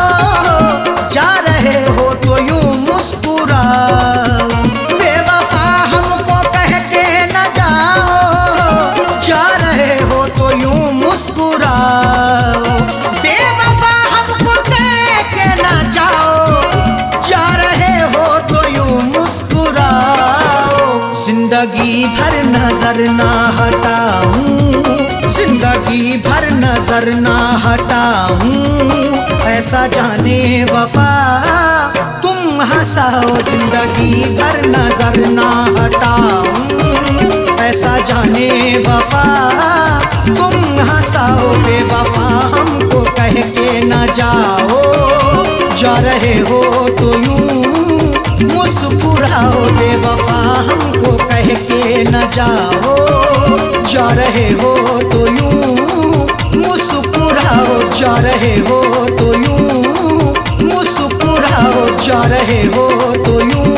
जा रहे हो तो यूं मुस्कुराओ। बेवफा हमको कह के न जाओ, जा रहे हो तो यूं मुस्कुराओ। बेवफा हमको कह के न जाओ, जा रहे हो तो यूं मुस्कुराओ। जिंदगी भर नजर ना हटाऊं, जिंदगी भर नजर ना हटाऊं। ऐसा जाने वफा तुम हंसाओ, जिंदगी भर नजर ना हटाऊं। ऐसा जाने वफा तुम हंसाओ। बेवफा हमको कह के ना जाओ, जा रहे हो तो यूं मुस्कुराओ। बेवफा हमको कह के न जाओ, जा रहे हो तो यूं मुस्कुराओ। जा रहे हो तो यूं मुस्कुराओ, जा रहे हो तो यूं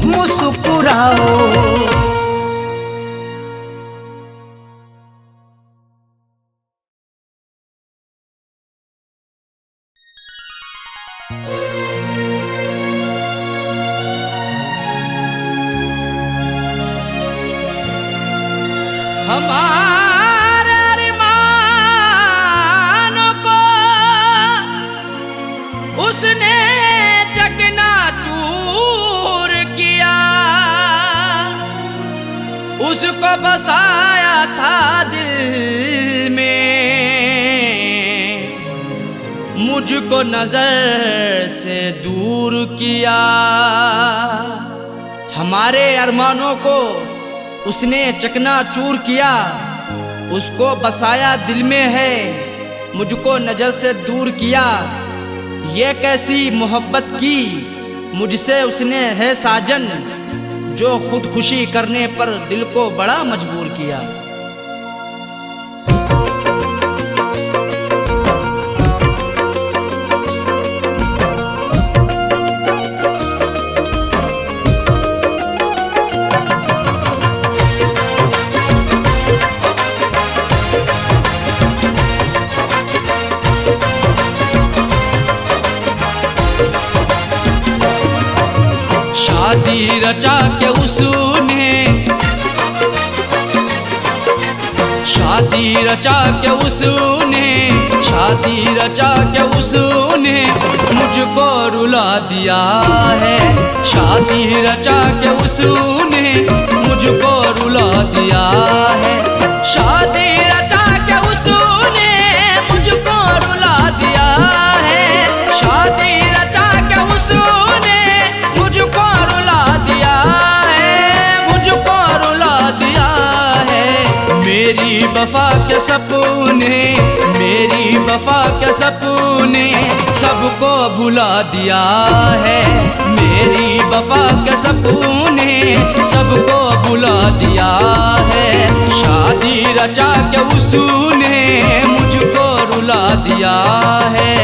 मुस्कुराओ। हमारे अरमानों को उसने चकनाचूर किया, उसको बसाया था दिल में, मुझको नजर से दूर किया। हमारे अरमानों को उसने चकनाचूर किया, उसको बसाया दिल में है, मुझको नजर से दूर किया। ये कैसी मोहब्बत की मुझसे उसने है साजन, जो खुदकुशी करने पर दिल को बड़ा मजबूर किया। शादी रचा के उसने, शादी रचा के उसने, शादी रचा के उसने मुझको रुला दिया है। शादी रचा के उसने मुझको रुला दिया है। शादी रचा के उसने मुझको रुला दिया है। शादी रचा के उसने मुझको रुला दिया है, मुझको रुला दिया है। मेरी वफा के सपने, मेरी वफा के सपने सबको भुला दिया है। मेरी वफा के सपने सबको भुला दिया है। शादी रचा के उसने मुझको रुला दिया है।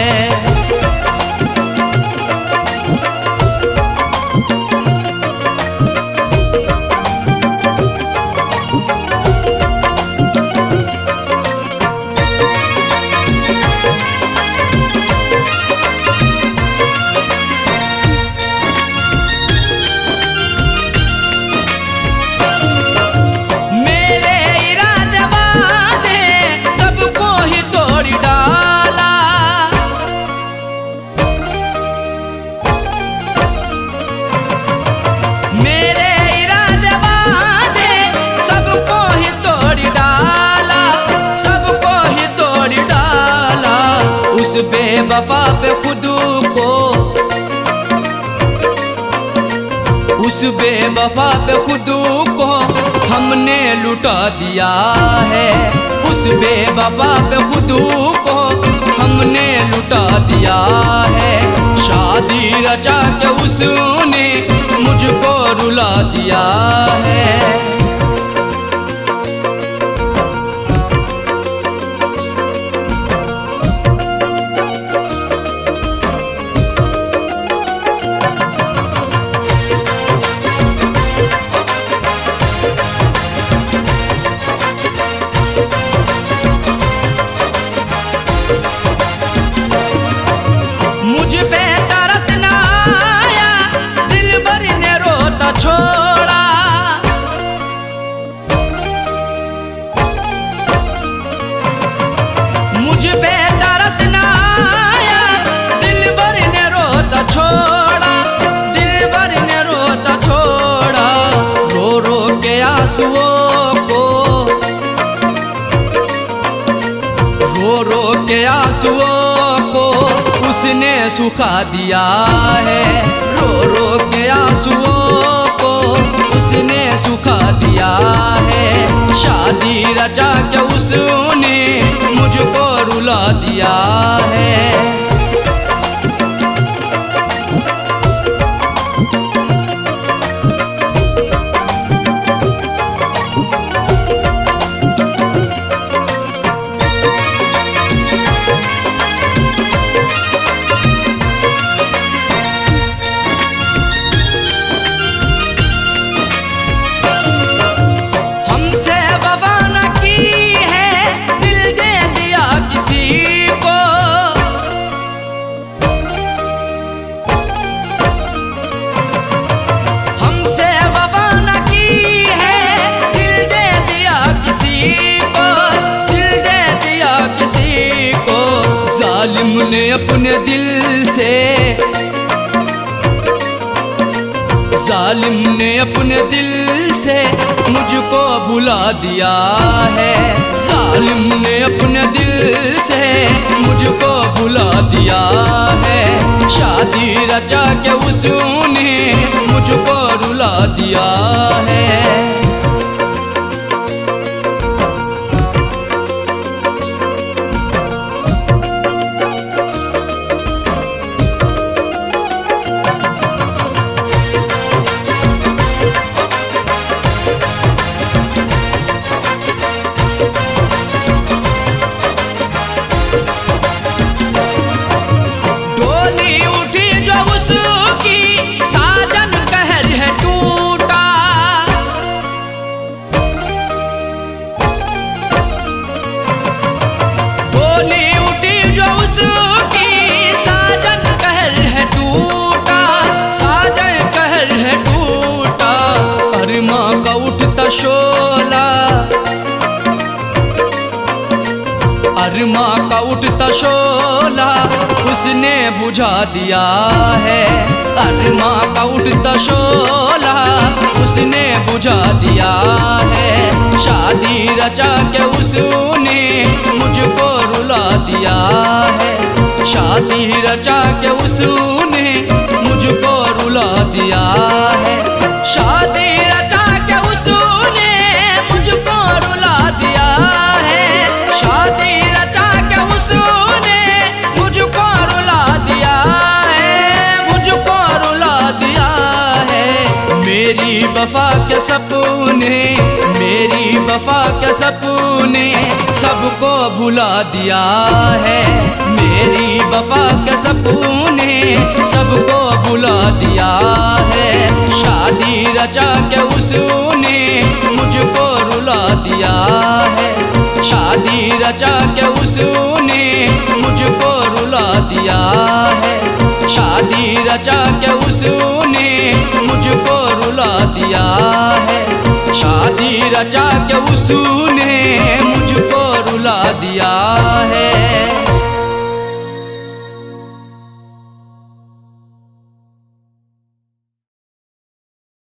बेवफा पे खुद को, उस बेवफा पे खुद को हमने लुटा दिया है। उस बेवफा पे खुद को हमने लुटा दिया है। शादी रचा के उसने मुझको रुला दिया है। मुझ पे तरस ना आया, दिल भर ने रोता छोड़ा। मुझ पे तरस ना आया, दिल भर ने रोता छोड़ा। दिल भर ने रोता छोड़ा। रो रो के आंसुओं को, रो रो के आंसुओं को उसने सुखा दिया है। रो रो के आंसुओं को उसने सुखा दिया है। शादी रचा के उसने मुझको रुला दिया है। जालिम ने अपने दिल से, जालिम ने अपने दिल से मुझको भुला दिया है। जालिम ने अपने दिल से मुझको भुला दिया है। शादी रचा के उसने मुझको रुला दिया है। अरमा का उठता शोला उसने बुझा दिया है। अरमा का उठता शोला उसने बुझा दिया है। शादी रचा के उसने मुझको रुला दिया है। शादी रचा के उसने मुझको रुला दिया है। शादी रचा के उसने मुझको रुला दिया है। शादी रचा के उसने मुझको रुला दिया है। मुझको रुला दिया है। मेरी वफा के सपने, मेरी वफा के सपने सबको भुला दिया है। मेरी वफा के सपने सबको भुला दिया है। शादी रचा के उसने मुझको रुला दिया है। शादी रचा के उसने मुझको रुला दिया है। शादी रचा के उसने मुझको रुला दिया है। शादी रचा के उसने मुझको रुला दिया है।